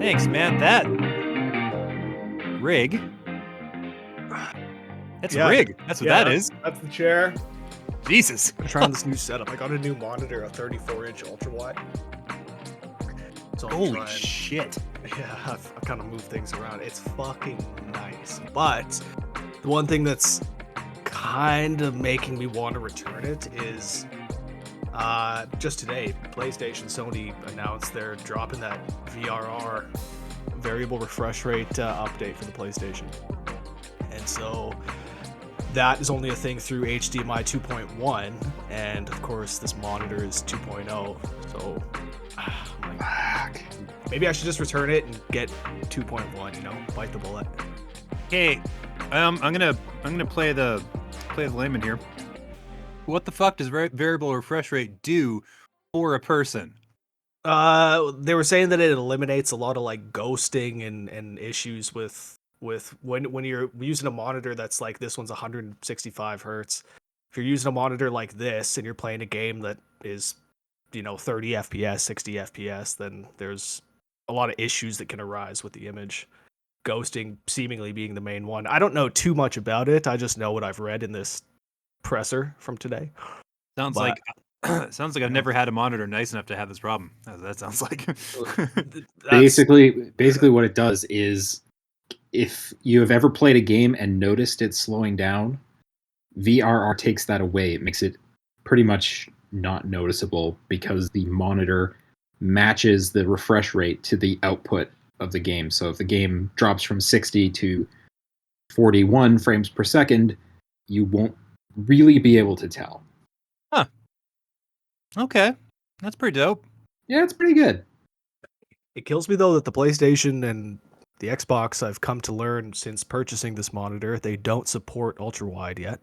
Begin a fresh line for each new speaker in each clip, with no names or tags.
Thanks, man. That rig. That's a
Yeah,
rig. That's what that is.
That's the chair.
Jesus.
I'm trying this new setup. I got a new monitor, a 34-inch ultra wide. So I'm
Holy
trying.
shit.
Yeah, I've kind of moved things around. It's fucking nice. But the one thing that's kind of making me want to return it is just today, PlayStation, Sony announced they're dropping that VRR, variable refresh rate update for the PlayStation. And so that is only a thing through HDMI 2.1, and of course this monitor is 2.0. So I'm like, maybe I should just return it and get 2.1. You know, bite the bullet.
Okay, I'm gonna play the layman here. What the fuck does variable refresh rate do for a person?
They were saying that it eliminates a lot of like ghosting and issues with when you're using a monitor that's like this one's 165 hertz. If you're using a monitor like this and you're playing a game that is, 30 FPS, 60 FPS, then there's a lot of issues that can arise with the image. Ghosting seemingly being the main one. I don't know too much about it. I just know what I've read in this presser from today.
Sounds
But,
like I've never had a monitor nice enough to have this problem. That sounds like.
Basically what it does is if you have ever played a game and noticed it slowing down, VRR takes that away. It makes it pretty much not noticeable because the monitor matches the refresh rate to the output of the game. So if the game drops from 60 to 41 frames per second, you won't really be able to tell.
Huh. Okay. That's pretty dope.
Yeah, it's pretty good.
It kills me though that the PlayStation and the Xbox, I've come to learn since purchasing this monitor, they don't support ultra wide yet.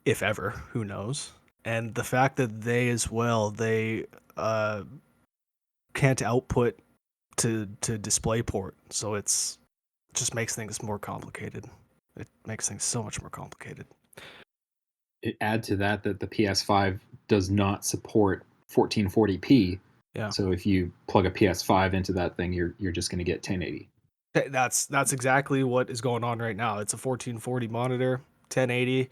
If ever, who knows? And the fact that they as well, they can't output to DisplayPort, so it just makes things more complicated. It makes things so much more complicated.
Add to that the PS5 does not support 1440p.
Yeah.
So if you plug a PS5 into that thing, you're just going to get 1080.
That's exactly what is going on right now. It's a 1440 monitor, 1080,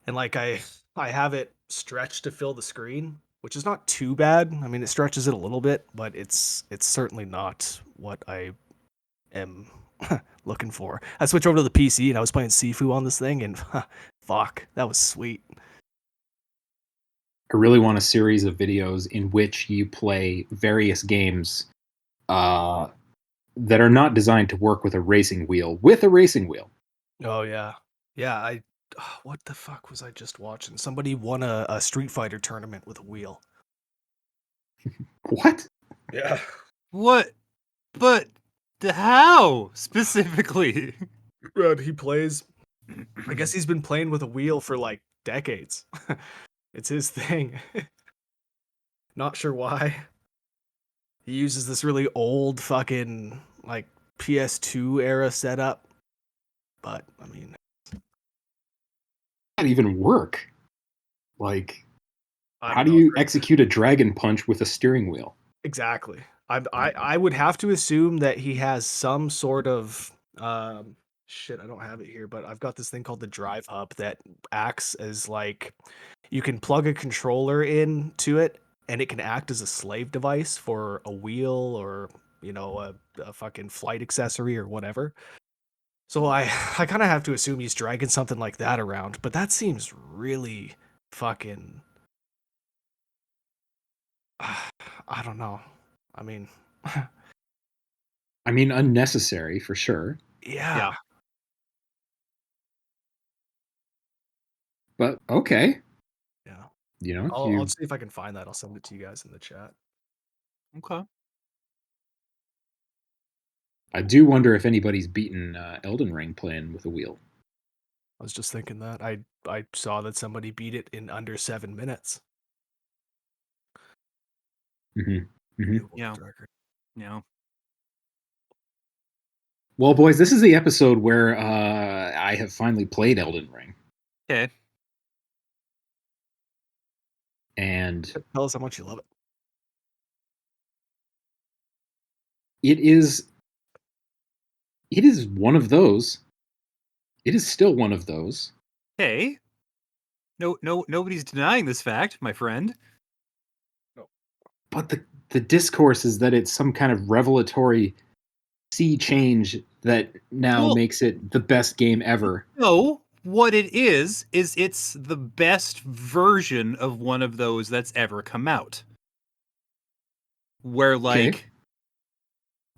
and like I have it stretched to fill the screen, which is not too bad. I mean, it stretches it a little bit, but it's certainly not what I am looking for. I switched over to the PC and I was playing Sifu on this thing, and fuck, that was sweet.
I really want a series of videos in which you play various games that are not designed to work with a racing wheel.
Oh yeah, yeah. What the fuck was I just watching? Somebody won a Street Fighter tournament with a wheel.
What?
Yeah.
What? But how specifically?
He plays. I guess he's been playing with a wheel for like decades. It's his thing. Not sure why. He uses this really old fucking like PS2 era setup. But I mean,
That even work? Like,
I
how
don't
do
know.
you execute a dragon punch with a steering wheel?
Exactly. I would have to assume that he has some sort of shit, I don't have it here, but I've got this thing called the Drive Hub that acts as like you can plug a controller into it and it can act as a slave device for a wheel or, a fucking flight accessory or whatever. So I kind of have to assume he's dragging something like that around, but that seems really fucking I don't know. I mean,
Unnecessary for sure.
yeah.
But okay.
Yeah.
If
I'll
you
see if I can find that. I'll send it to you guys in the chat.
Okay.
I do wonder if anybody's beaten Elden Ring playing with a wheel.
I was just thinking that. I saw that somebody beat it in under 7 minutes.
Mm-hmm. Mm-hmm.
New
Yeah.
world record.
Yeah.
Well, boys, this is the episode where I have finally played Elden Ring.
Okay.
And
Tell us how much you love it.
it is one of those. It is still one of those.
Hey, nobody's denying this fact, my friend.
But the discourse is that it's some kind of revelatory sea change that now
Well-
makes it the best game ever.
No, what it is it's the best version of one of those that's ever come out. Where like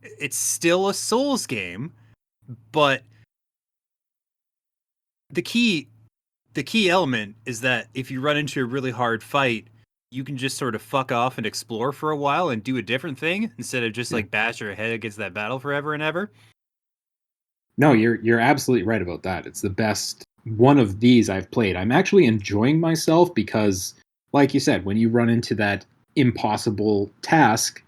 it's still a Souls game, but the key element is that if you run into a really hard fight, you can just sort of fuck off and explore for a while and do a different thing instead of just like bash your head against that battle forever and ever.
No, you're absolutely right about that. It's the best one of these I've played. I'm actually enjoying myself because, like you said, when you run into that impossible task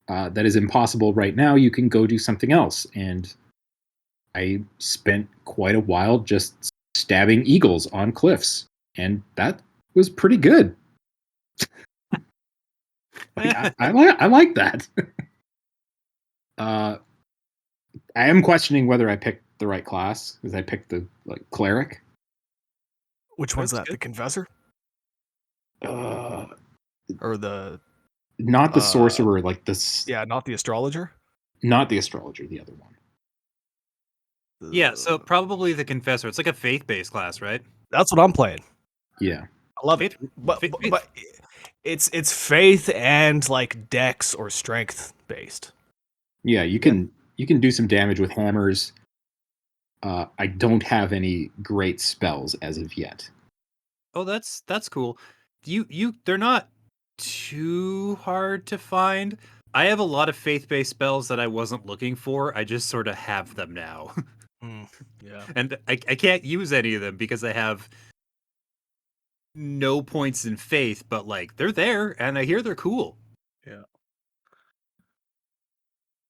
that is impossible right now, you can go do something else. And I spent quite a while just stabbing eagles on cliffs, and that was pretty good. I like that. I am questioning whether I picked the right class because I picked the cleric.
Which one's
That's
that? The confessor
Uh,
or the?
not the sorcerer, like this.
Yeah, not the astrologer.
Not the astrologer. The other one.
Yeah, so probably the confessor. It's like a faith-based class, right?
That's what I'm playing.
Yeah.
I love it, but it's faith and like dex or strength based.
Yeah, you can do some damage with hammers. I don't have any great spells as of yet.
Oh, that's cool. They're not too hard to find. I have a lot of faith-based spells that I wasn't looking for. I just sort of have them now.
Yeah.
And I can't use any of them because I have no points in faith, but like they're there and I hear they're cool.
Yeah.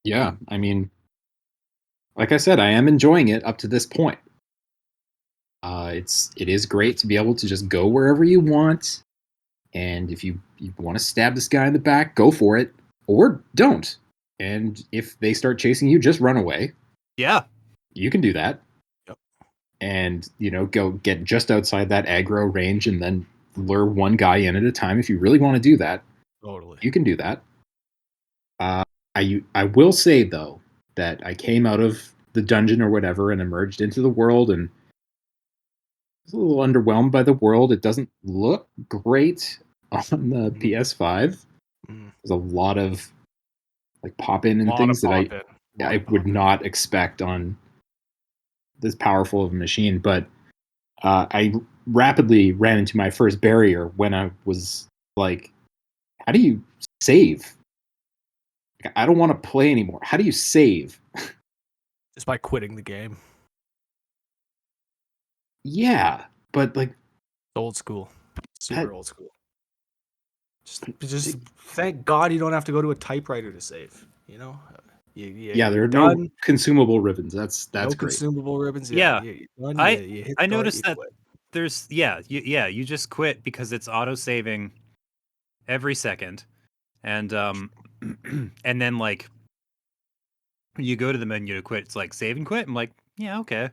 Yeah, I mean, like I said, I am enjoying it up to this point. It is great to be able to just go wherever you want, and if you want to stab this guy in the back, go for it, or don't. And if they start chasing you, just run away.
Yeah.
You can do that.
Yep.
And go get just outside that aggro range, and then lure one guy in at a time. If you really want to do that,
Totally.
you can do that. I will say though that I came out of the dungeon or whatever and emerged into the world and was a little underwhelmed by the world. It doesn't look great on the PS5. There's a lot of like pop in and things that I would not expect on this powerful of a machine. But I rapidly ran into my first barrier when I was like, how do you save? I don't want to play anymore. How do you save?
Just by quitting the game.
Yeah, but like
Old school. Super old school. Just thank God you don't have to go to a typewriter to save. You know?
Yeah, there are no consumable ribbons. That's
no
great.
consumable ribbons.
Yeah.
You hit
I
start,
noticed that
quit.
there's you just quit because it's auto saving every second. And and then like you go to the menu to quit, it's like save and quit. I'm like, yeah, okay.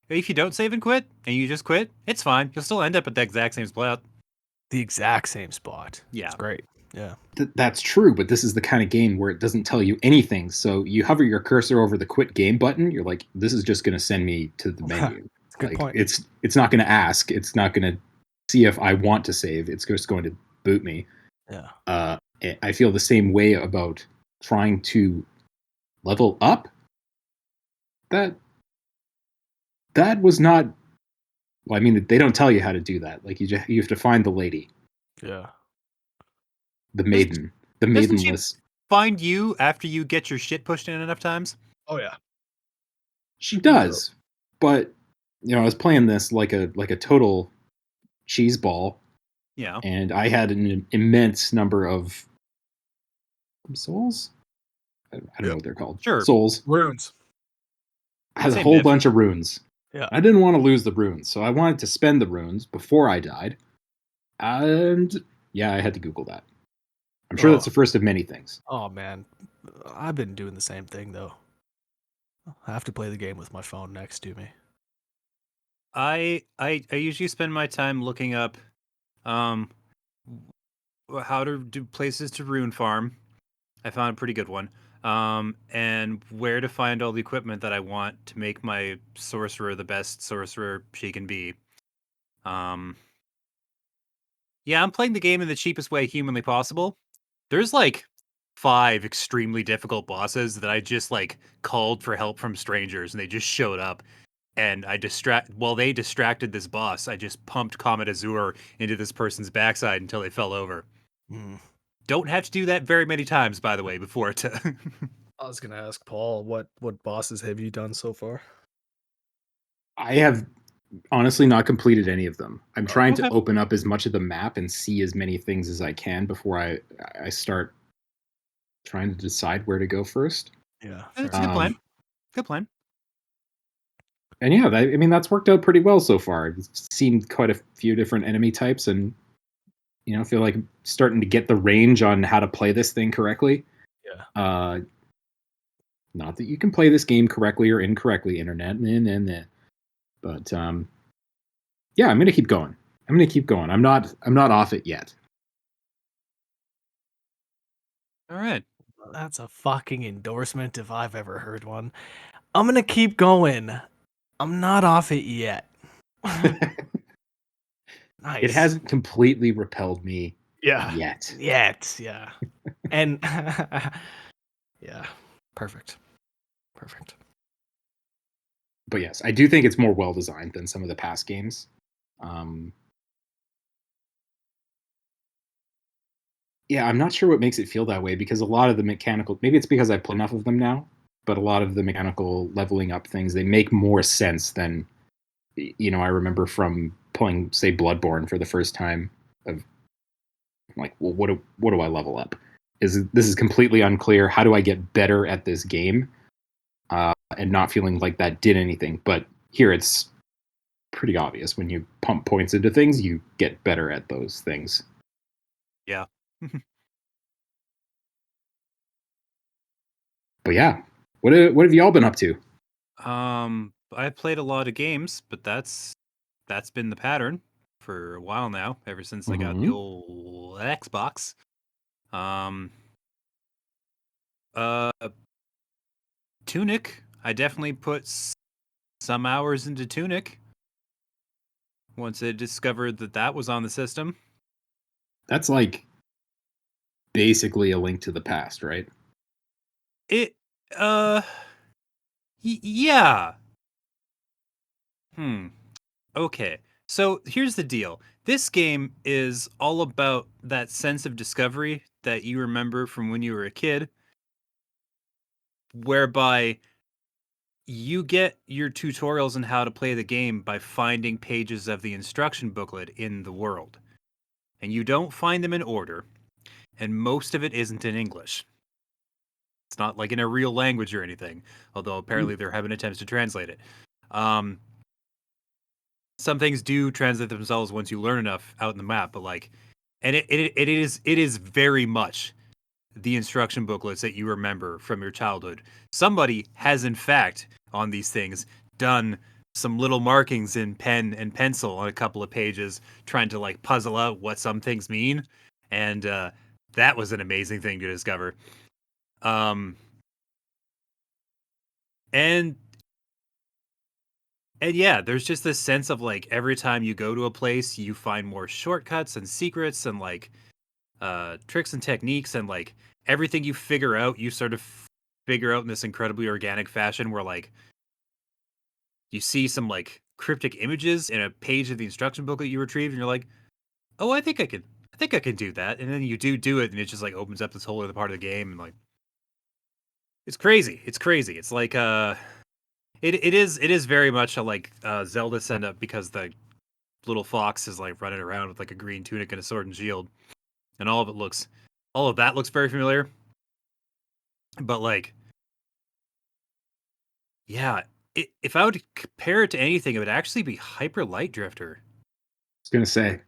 If you don't save and quit and you just quit, it's fine. You'll still end up at the exact same spot.
The exact same spot.
Yeah.
It's great. Yeah.
That's true, but this is the kind of game where it doesn't tell you anything. So you hover your cursor over the quit game button, you're like, this is just going to send me to the menu.
Good point.
It's not going to ask. It's not going to see if I want to save. It's just going to boot me.
Yeah.
I feel the same way about trying to level up. That was not. Well, I mean, they don't tell you how to do that. Like you have to find the lady.
Yeah.
The maiden. The maidenless.
Find you after you get your shit pushed in enough times?
Oh yeah.
She does. But I was playing this like a total cheese ball.
Yeah.
And I had an immense number of souls. I don't know what they're called.
Sure.
Souls.
Runes.
I had a
Same
whole
diff.
bunch of runes.
Yeah.
I didn't want to lose the runes, so I wanted to spend the runes before I died. And yeah, I had to Google that. I'm sure that's the first of many things.
Oh man. I've been doing the same thing though. I have to play the game with my phone next to me.
I usually spend my time looking up um how to do places to rune farm. I found a pretty good one. And where to find all the equipment that I want to make my sorcerer the best sorcerer she can be. Um, yeah, I'm playing the game in the cheapest way humanly possible. There's like 5 extremely difficult bosses that I just like called for help from strangers and they just showed up. And while they distracted this boss, I just pumped Comet Azure into this person's backside until they fell over.
Mm.
Don't have to do that very many times, by the way, before to
I was gonna ask Paul, what bosses have you done so far?
I have honestly not completed any of them. I'm
Oh,
trying to
Okay.
open up as much of the map and see as many things as I can before I start trying to decide where to go first.
yeah, fair
It's a good
enough.
plan.
Um,
Good plan.
and yeah, I mean that's worked out pretty well so far. I've seen quite a few different enemy types, and I feel like I'm starting to get the range on how to play this thing correctly.
Yeah.
Uh, Not that you can play this game correctly or incorrectly, internet, but yeah, I'm gonna keep going. I'm gonna keep going. I'm not off it yet.
All right.
That's a fucking endorsement if I've ever heard one. I'm gonna keep going. I'm not off it yet.
It
Nice.
hasn't completely repelled me
Yeah.
yet.
Yet, yeah. And yeah. Perfect. Perfect.
But yes, I do think it's more well designed than some of the past games. Um, yeah, I'm not sure what makes it feel that way because a lot of the mechanical, maybe it's because I've played enough of them now, but a lot of the mechanical leveling up things, they make more sense than, I remember from playing, say, Bloodborne for the first time of like, well, what do I level up? This is completely unclear. How do I get better at this game? And not feeling like that did anything. But here it's pretty obvious. When you pump points into things, you get better at those things.
Yeah.
But yeah, what have y'all been up to?
I played a lot of games, but that's been the pattern for a while now, ever since I got the
Mm-hmm.
old Xbox. Um, uh, Tunic. I definitely put some hours into Tunic once I discovered that that was on the system.
That's like basically a link to the past, right?
It, uh, yeah. Hmm. Okay. So here's the deal. This game is all about that sense of discovery that you remember from when you were a kid, whereby you get your tutorials on how to play the game by finding pages of the instruction booklet in the world. And you don't find them in order, and most of it isn't in English. It's not like in a real language or anything, although apparently they're having attempts to translate it. Um, some things do translate themselves once you learn enough out in the map, but like, and it is very much the instruction booklets that you remember from your childhood. Somebody has in fact on these things done some little markings in pen and pencil on a couple of pages, trying to like puzzle out what some things mean, and that was an amazing thing to discover. Um, and And yeah, there's just this sense of like every time you go to a place, you find more shortcuts and secrets and like tricks and techniques and like everything you figure out, you sort of figure out in this incredibly organic fashion where like you see some like cryptic images in a page of the instruction book that you retrieved and you're like, "Oh, I think I can do that." And then you do it and it just like opens up this whole other part of the game and like it's crazy. It's crazy. It's like it is very much a like Zelda send up because the little fox is like running around with like a green tunic and a sword and shield, and all of that looks very familiar. But like, yeah, if I would compare it to anything, it would actually be Hyper Light Drifter.
I was gonna say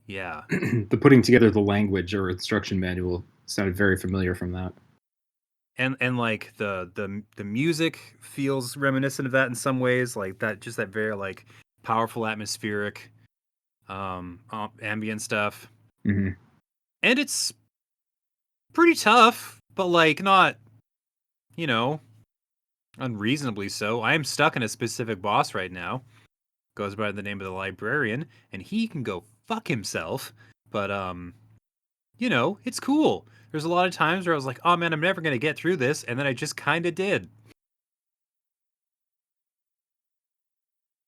Yeah,
the putting together the language or instruction manual sounded very familiar from that.
and like the music feels reminiscent of that in some ways, like that, just that very like powerful atmospheric ambient stuff.
Hmm.
And it's pretty tough, but like not, you know, unreasonably so. I am stuck in a specific boss right now. Goes by the name of the librarian, and he can go fuck himself. But you know, it's cool. There's a lot of times where I was like, oh man, I'm never gonna get through this, and then I just kinda did.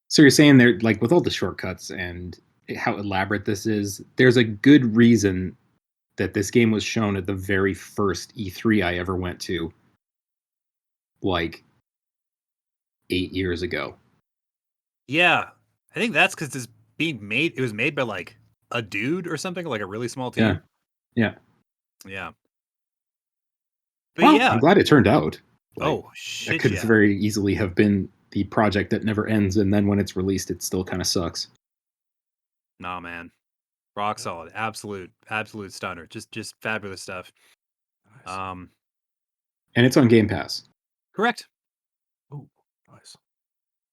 So you're saying there, like with all the shortcuts and how elaborate this is, there's a good reason that this game was shown at the very first E3 I ever went to, like 8 years ago.
Yeah. I think that's because it's being made it was made by like a dude or something, like a really small
Yeah,
team.
yeah.
Yeah. But
Well,
yeah.
I'm glad it turned out. Like
Oh
that
shit,
could
yeah.
very easily have been the project that never ends, and then when it's released, it still kind of sucks.
Nah, man. Rock
Yeah,
solid. Absolute stunner. Just fabulous stuff.
nice.
Um
And it's on Game Pass.
Correct.
Ooh, nice.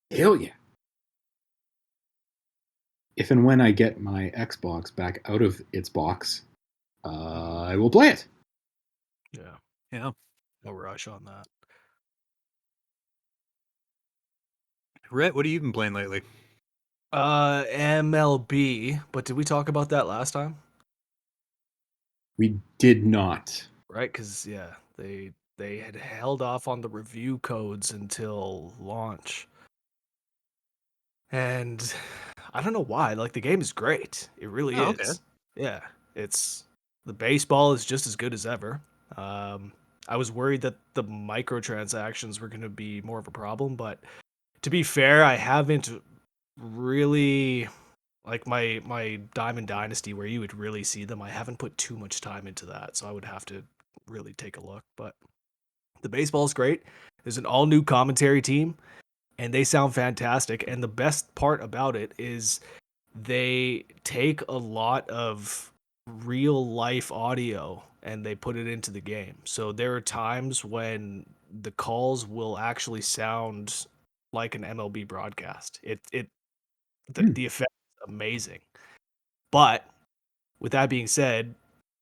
Hell yeah! If and when I get my Xbox back out of its box, I will play it.
Yeah,
Yeah.
no rush on that.
Rhett, what have you been playing lately?
MLB, but did we talk about that last time?
We did not.
Right, because yeah, they had held off on the review codes until launch, and I don't know why. Like the game is great, it really
Oh, okay.
is. Yeah, it's the baseball is just as good as ever. Um, I was worried that the microtransactions were going to be more of a problem, but to be fair, I haven't really like my Diamond Dynasty where you would really see them. I haven't put too much time into that, so I would have to really take a look. But the baseball is great. There's an all new commentary team, and they sound fantastic. And the best part about it is they take a lot of real life audio and they put it into the game. So there are times when the calls will actually sound like an MLB broadcast.
Hmm.
The effect is amazing. But with that being said,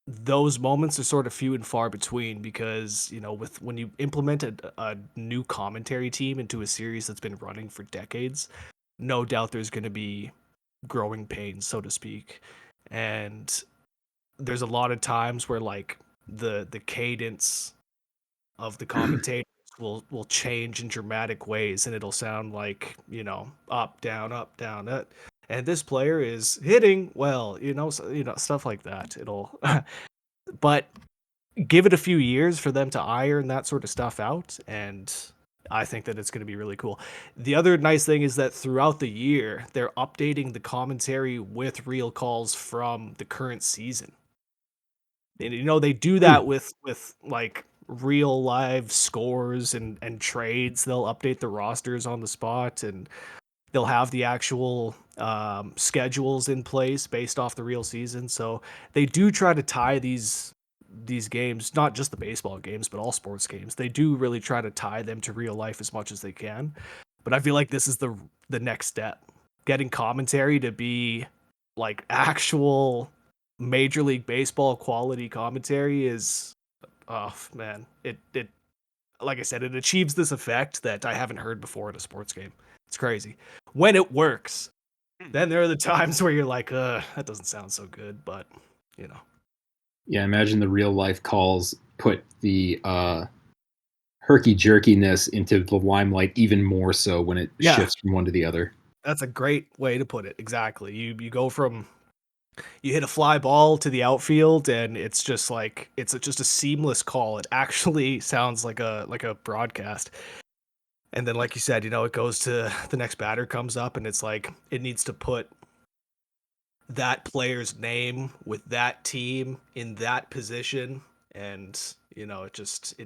those moments are sort of few and far between because, you know, with when you implement a new commentary team into a series that's been running for decades, no doubt there's going to be growing pains, so to speak. And there's a lot of times where like the cadence of the commentators will change in dramatic ways and it'll sound like, you know, up down and this player is hitting well, you know, so, you know, stuff like that. It'll but give it a few years for them to iron that sort of stuff out, and I think that it's going to be really cool. The other nice thing is that throughout the year, they're updating the commentary with real calls from the current season. And you know, they do
Hmm.
that with like real live scores and trades. They'll update the rosters on the spot and they'll have the actual schedules in place based off the real season. So they do try to tie these games, not just the baseball games, but all sports games. They do really try to tie them to real life as much as they can. But I feel like this is the next step. Getting commentary to be like actual Major League Baseball quality commentary is oh man. It like I said, it achieves this effect that I haven't heard before in a sports game. It's crazy. When it works, then there are the times where you're like, that doesn't sound so good, but you know.
Yeah, imagine the real life calls put the herky jerkiness into the limelight even more so when it
Yeah,
shifts from one to the other.
that's a great way to put it. Exactly. You go from you hit a fly ball to the outfield and it's just like it's just a seamless call. It actually sounds like a broadcast. And then like you said, you know, it goes to the next batter comes up and it's like it needs to put that player's name with that team in that position and you know, it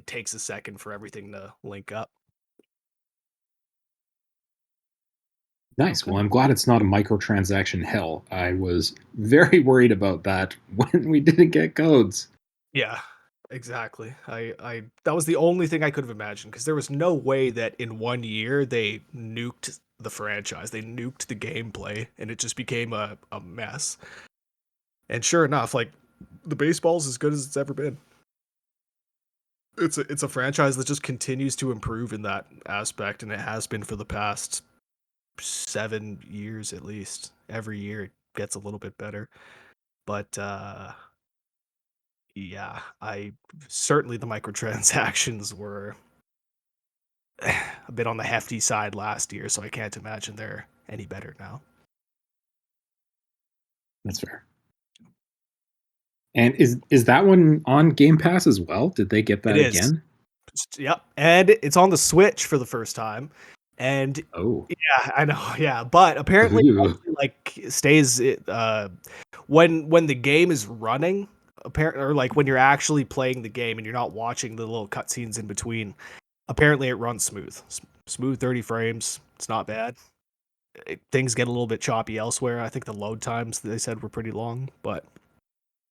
takes a second for everything to link up.
Nice.
Okay.
Well, I'm glad it's not a microtransaction hell. I was very worried about that when we didn't get codes.
Yeah. exactly. I that was the only thing I could have imagined because there was no way that in 1 year they nuked the franchise, they nuked the gameplay, and it just became a mess. And sure enough, like the baseball's as good as it's ever been. It's a franchise that just continues to improve in that aspect, and it has been for the past 7 years at least. Every year it gets a little bit better. But yeah, I certainly the microtransactions were a bit on the hefty side last year, so I can't imagine they're any better now.
That's fair. And is that one on Game Pass as well? Did they get
It
that
is.
again?
Yep. And it's on the Switch for the first time. And
Oh,
yeah, I know. Yeah, but apparently it
ooh.
only, like stays when the game is running, apparently, or like when you're actually playing the game and you're not watching the little cutscenes in between. Apparently it runs smooth. Smooth 30 frames. It's not bad. Things get a little bit choppy elsewhere. I think the load times they said were pretty long, but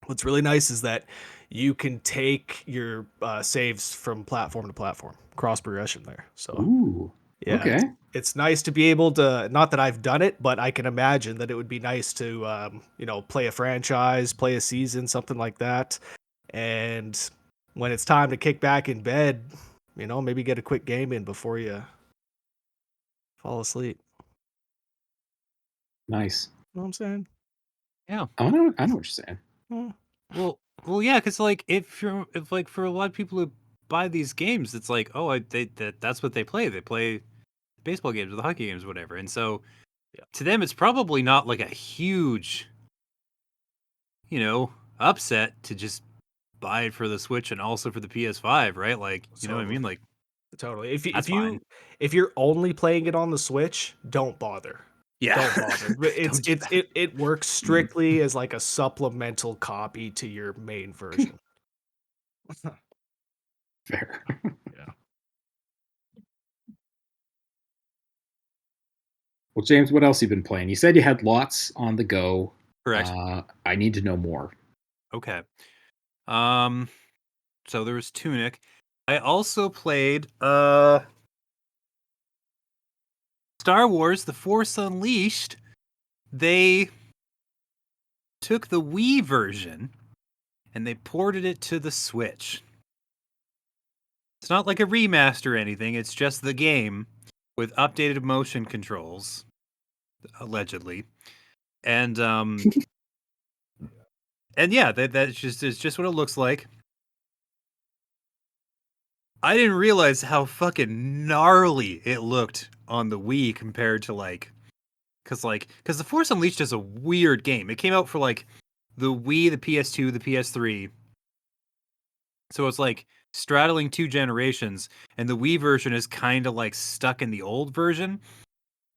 what's really nice is that you can take your saves from platform to platform, cross progression there. So
Ooh.
yeah,
Okay.
it's nice to be able to. Not that I've done it, but I can imagine that it would be nice to play a franchise, play a season, something like that, and when it's time to kick back in bed, maybe get a quick game in before you fall asleep.
Nice.
You know what I'm saying?
Yeah.
I know what you're saying.
Mm.
Well, yeah, because like if like for a lot of people who buy these games, it's like, oh, that's what they play. They play baseball games or the hockey games, or whatever. And so
Yeah.
to them, it's probably not like a huge, upset to just buy it for the Switch and also for the PS5, right? Like, you know what I
Totally.
mean? Like,
Totally. If you
that's
if
fine.
you if you're only playing it on the Switch, don't bother.
Yeah.
Don't bother. It's
Don't do
it's
that.
it works strictly as like a supplemental copy to your main version.
Fair.
Yeah.
Well, James, what else you been playing? You said you had lots on the go.
Correct.
I need to know more.
Okay. Um, so there was Tunic. I also played Star Wars: The Force Unleashed. They took the Wii version and they ported it to the Switch. It's not like a remaster or anything, it's just the game with updated motion controls, allegedly. And and yeah, that's just it's just what it looks like. I didn't realize how fucking gnarly it looked on the Wii compared to because The Force Unleashed is a weird game. It came out for like the Wii, the PS2, the PS3. So it's like straddling two generations, and the Wii version is kind of like stuck in the old version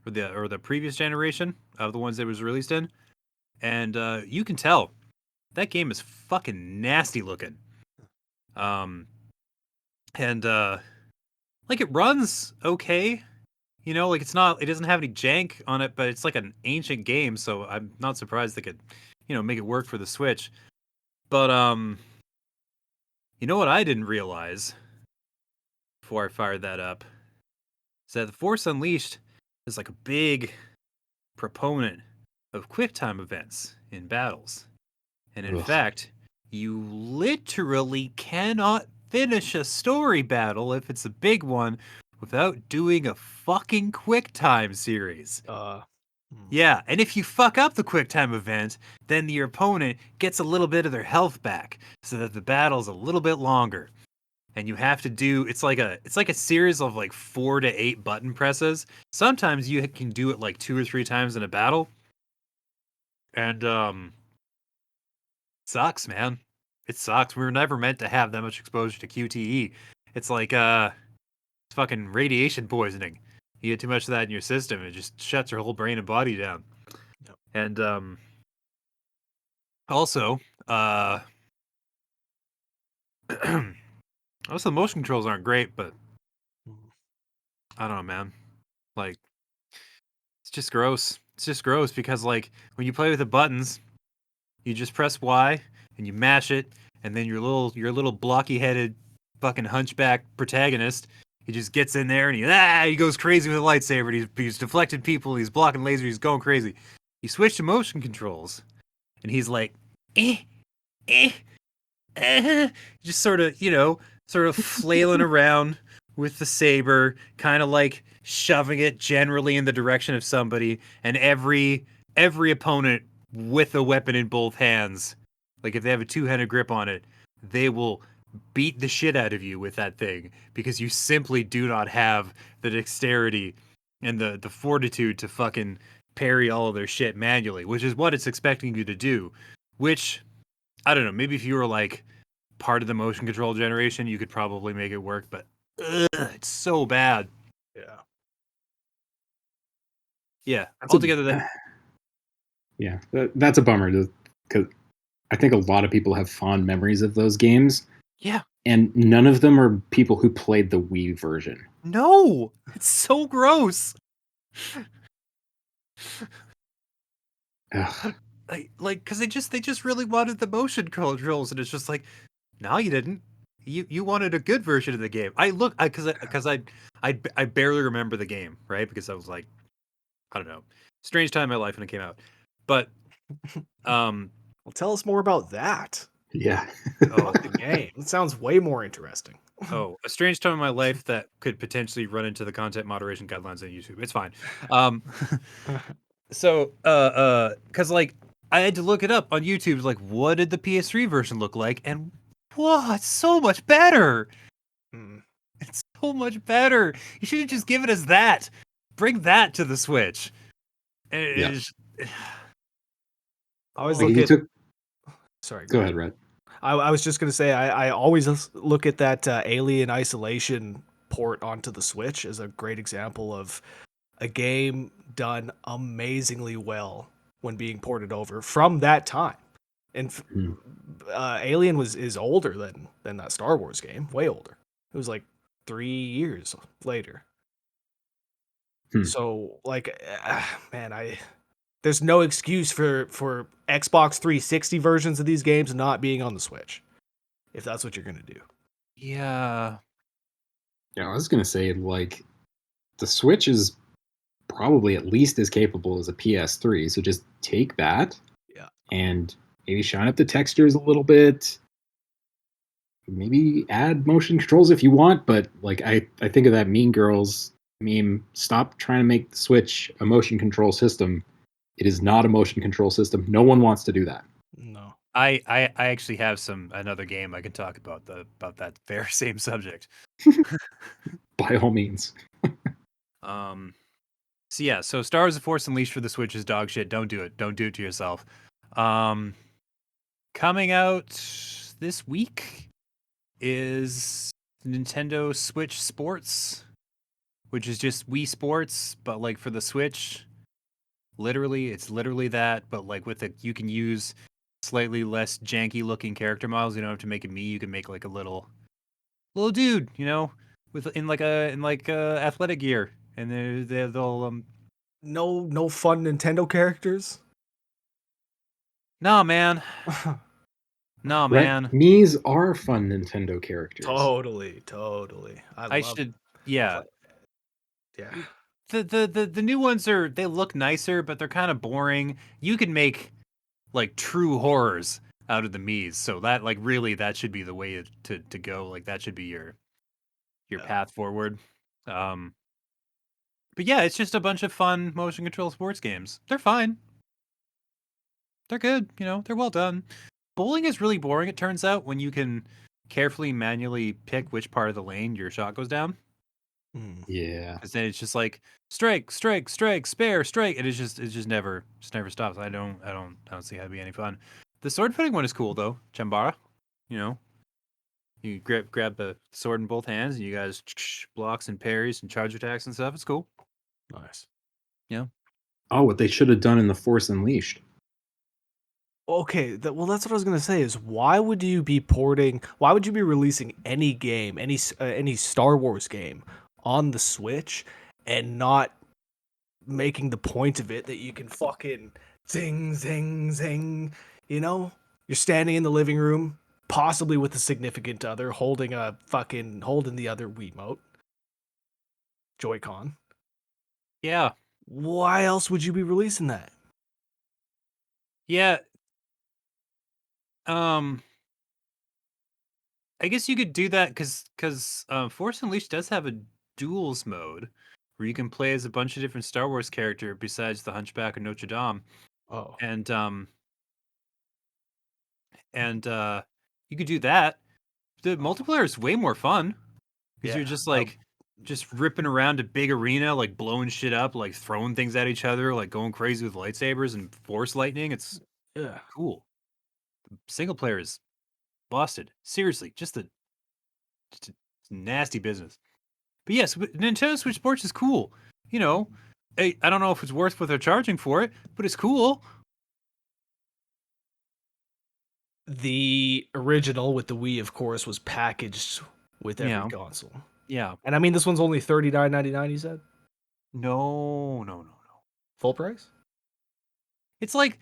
or the previous generation of the ones that it was released in. And you can tell that game is fucking nasty looking. Um and like it runs okay. Like it doesn't have any jank on it, but it's like an ancient game, so I'm not surprised they could, make it work for the Switch. But you know what I didn't realize before I fired that up is that the Force Unleashed is like a big proponent of QuickTime events in battles. And in
Ugh.
fact, you literally cannot finish a story battle if it's a big one without doing a fucking QuickTime series.
Uh, hmm.
Yeah, and if you fuck up the QuickTime event, then your opponent gets a little bit of their health back, so that the battle's a little bit longer. And you have to do it's like a series of like 4 to 8 button presses. Sometimes you can do it like 2 or 3 times in a battle. And sucks, man. It sucks. We were never meant to have that much exposure to QTE. It's like it's fucking radiation poisoning. You get too much of that in your system, it just shuts your whole brain and body down.
Yep.
And also, also the motion controls aren't great, but
Mhm.
I don't know, man. Like it's just gross. It's just gross because like when you play with the buttons, you just press Y and you mash it and then your little blocky headed fucking hunchback protagonist, he just gets in there and he goes crazy with a lightsaber. And he's deflecting people. He's blocking lasers. He's going crazy. You switch to motion controls, and he's like, eh, eh, just sort of, sort of flailing around with the saber, kind of like shoving it generally in the direction of somebody, and every opponent with a weapon in both hands, like if they have a two-handed grip on it, they will beat the shit out of you with that thing because you simply do not have the dexterity and the fortitude to fucking parry all of their shit manually, which is what it's expecting you to do. Which, I don't know, maybe if you were like part of the motion control generation, you could probably make it work, but it's so bad.
Yeah.
Yeah.
That's
Altogether, that
Yeah, that's a bummer because I think a lot of people have fond memories of those games,
yeah.
and none of them are people who played the Wii version.
No, it's so gross.
Ugh.
Like, because they just really wanted the motion controls, and it's just like, no, you didn't. You wanted a good version of the game. I barely remember the game, right? Because I was like, I don't know, strange time in my life when it came out. But
Well, tell us more about that.
Yeah.
Fuck the game. It sounds way more interesting.
a strange time in my life that could potentially run into the content moderation guidelines on YouTube. It's fine. So because like I had to look it up on YouTube, like what did the PS3 version look like, and whoa, it's so much better.
Mm.
It's so much better. You should have just given us that. Bring that to the Switch. And
Yeah.
it's-
I always
Like,
look
you
at.
took.
Sorry,
Go ahead, Rhett.
I was just gonna say I always look at that Alien Isolation port onto the Switch as a great example of a game done amazingly well when being ported over from that time. And
Hmm.
Alien is older than that Star Wars game, way older. It was like 3 years later.
Hmm.
So like, man, there's no excuse for Xbox 360 versions of these games not being on the Switch, if that's what you're gonna do.
yeah.
Yeah, I was gonna say, like, the Switch is probably at least as capable as a PS3. So just take that,
Yeah.
and maybe shine up the textures a little bit. Maybe add motion controls if you want, but like I think of that Mean Girls meme. Stop trying to make the Switch a motion control system. It is not a motion control system. No one wants to do that.
No.
I actually have another game I can talk about about that very same subject.
By all means.
So yeah, so Star Wars: The Force Unleashed for the Switch is dog shit. Don't do it. Don't do it to yourself. Coming out this week is Nintendo Switch Sports, which is just Wii Sports, but like for the Switch. Literally, it's literally that, but like with it, you can use slightly less janky looking character models. You don't have to make a Mii. You can make like a little dude, with in like athletic gear, and they'll
No fun Nintendo characters.
nah, man, nah,
Right?
man.
Mii's are fun Nintendo characters.
Totally.
I should, yeah.
Yeah.
The new ones they look nicer, but they're kind of boring. You can make like true horrors out of the Mii's, so that like really that should be the way to go. Like that should be your path forward. But yeah, it's just a bunch of fun motion control sports games. They're fine. They're good, they're well done. Bowling is really boring, it turns out, when you can carefully manually pick which part of the lane your shot goes down.
Yeah.
Because then it's just like strike, spare, strike, and it just never stops. I don't see how it'd be any fun. The sword fighting one is cool though, Chambara. You grab the sword in both hands and you guys blocks and parries and charge attacks and stuff. It's cool.
Nice.
Yeah.
Oh, what they should have done in the Force Unleashed.
Okay, well, that's what I was gonna say. Is why would you be releasing any game, any Star Wars game on the Switch, and not making the point of it that you can fucking zing, zing, zing. You're standing in the living room, possibly with a significant other, holding the other Wiimote, Joy-Con.
Yeah.
Why else would you be releasing that?
Yeah. I guess you could do that because Force Unleashed does have a duels mode where you can play as a bunch of different Star Wars character besides the Hunchback of Notre Dame,
Oh,
and you could do that. The multiplayer is way more fun because
yeah.
you're just like just ripping around a big arena, like blowing shit up, like throwing things at each other, like going crazy with lightsabers and force lightning. It's
Yeah.
cool. Single player is busted. Seriously, just a nasty business. But yes, Nintendo Switch Sports is cool. You know, I don't know if it's worth what they're charging for it, but it's cool.
The original with the Wii, of course, was packaged with every
Yeah,
console.
yeah.
And I mean, this one's only $39.99, you said?
No, no, no, no.
Full price?
It's like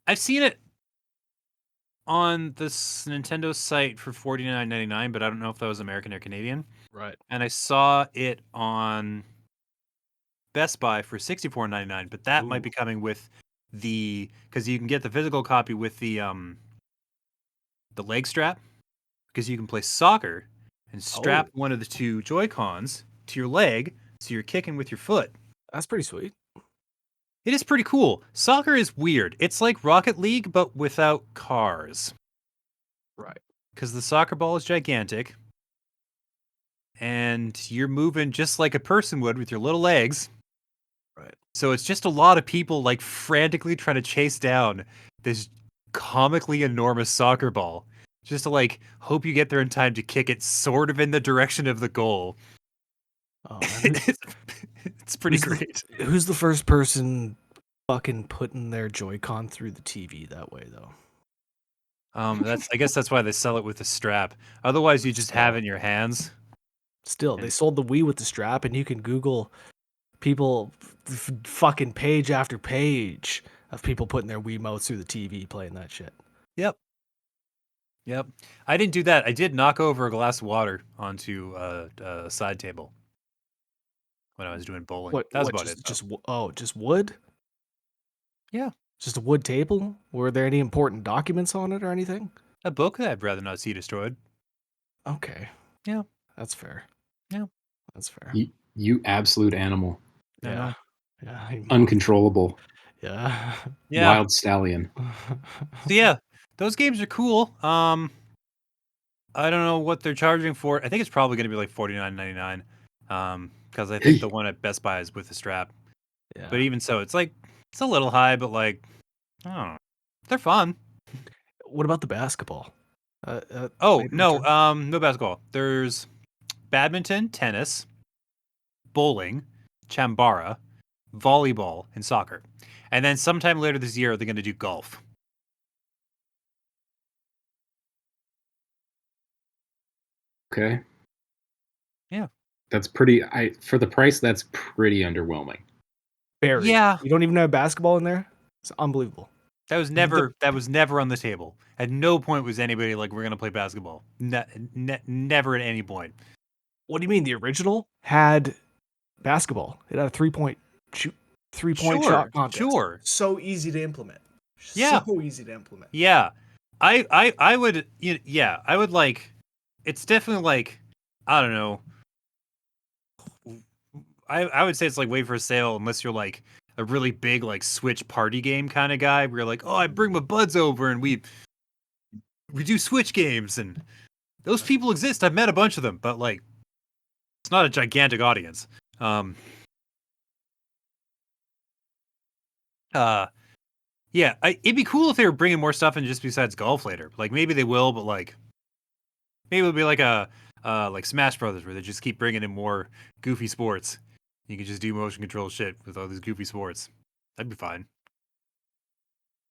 I've seen it on this Nintendo site for $49.99, but I don't know if that was American or Canadian.
Right.
And I saw it on Best Buy for $64.99, but that might be
Ooh.
coming with because you can get the physical copy with the leg strap because you can play soccer and strap
Oh,
one of the two Joy-Cons to your leg so you're kicking with your foot.
that's pretty sweet.
It is pretty cool. Soccer is weird. It's like Rocket League, but without cars.
Right.
Because the soccer ball is gigantic, and you're moving just like a person would with your little legs.
Right.
So it's just a lot of people like frantically trying to chase down this comically enormous soccer ball. Just to like hope you get there in time to kick it sort of in the direction of the goal.
Oh, man.
It's pretty great.
Who's the first person fucking putting their Joy-Con through the TV that way, though?
I guess that's why they sell it with a strap. Otherwise, you just have
Still.
it in your hands.
Still, they
And
sold the Wii with the strap, and you can Google people, fucking page after page of people putting their Wiimotes through the TV playing that shit.
yep, yep. I didn't do that. I did knock over a glass of water onto a side table when I was doing bowling.
What?
That was
What?
about it, though.
Just wood?
Yeah,
Just a wood table? Were there any important documents on it or anything?
a book that I'd rather not see destroyed.
Okay,
Yeah,
that's fair.
yeah.
That's fair.
You absolute animal.
I know.
Yeah. I know.
Uncontrollable.
Yeah.
Yeah.
Wild stallion.
So yeah, those games are cool. I don't know what they're charging for it. I think it's probably going to be like $49.99. Because I think the one at Best Buy is with the strap.
Yeah.
But even so, it's like it's a little high, but like I don't know, they're fun.
What about the basketball?
Oh
Made a
no,
return?
no basketball. There's badminton, tennis, bowling, chambara, volleyball, and soccer. And then sometime later this year, they're going to do golf.
Okay.
Yeah.
That's pretty for the price, that's pretty underwhelming.
Barry.
Yeah.
You don't even have basketball in there? It's unbelievable.
That was never on the table. At no point was anybody like, we're going to play basketball. Never at any point.
What do you mean? The original had basketball. It had a three-point shot contest.
Sure.
So easy to implement.
Yeah.
So easy to implement.
Yeah. I would, yeah, I would like, it's definitely like, I don't know. I would say it's like wait for a sale unless you're like a really big like Switch party game kind of guy where you're like, oh, I bring my buds over and we do Switch games and those people exist. I've met a bunch of them, but like it's not a gigantic audience. Yeah, it'd be cool if they were bringing more stuff in just besides golf later. Like maybe they will, but like maybe it'll be like a like Smash Brothers where they just keep bringing in more goofy sports. You can just do motion control shit with all these goofy sports. That'd be fine.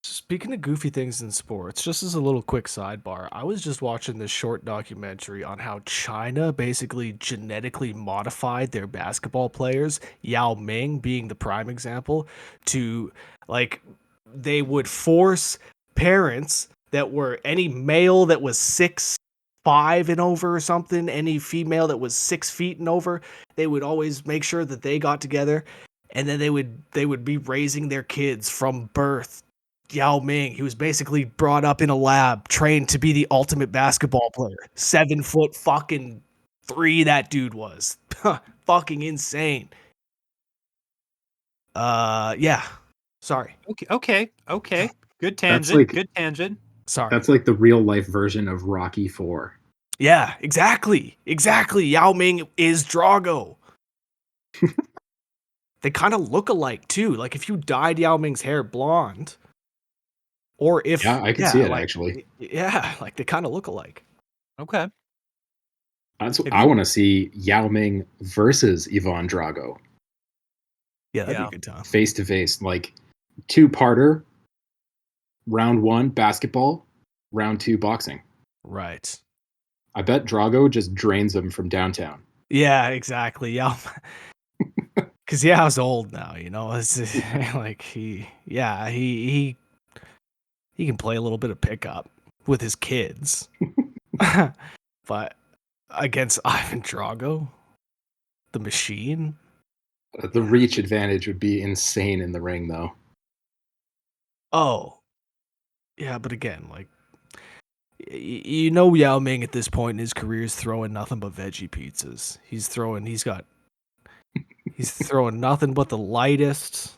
Speaking of goofy things in sports, just as a little quick sidebar, I was just watching this short documentary on how China basically genetically modified their basketball players, Yao Ming being the prime example, to like they would force parents that were any male that was 6'5" and over or something, any female that was 6 feet and over, they would always make sure that they got together, and then they would be raising their kids from birth. Yao Ming, he was basically brought up in a lab, trained to be the ultimate basketball player. 7 foot fucking 3, that dude was. Fucking insane. Yeah. Sorry.
Okay. Good
That's
tangent.
like
Good tangent.
Sorry.
that's like the real life version of Rocky 4.
Yeah, exactly. Exactly. Yao Ming is Drago. They kind of look alike too. Like if you dyed Yao Ming's hair blonde, or if
Yeah, I could see it actually.
Yeah, like they kind of look alike.
Okay.
I want to see Yao Ming versus Ivan Drago
Yeah, that'd be
Yeah.
a good time.
face to face, like 2-parter. Round 1 basketball, round 2 boxing.
Right.
I bet Drago just drains him from downtown.
Yeah, exactly. Yao, because Yao's old now. You know, it's like he can play a little bit of pickup with his kids, but against Ivan Drago, the machine.
The reach advantage would be insane in the ring, though.
Oh, yeah, but again, like you know, Yao Ming at this point in his career is throwing nothing but veggie pizzas. He's throwing nothing but the lightest,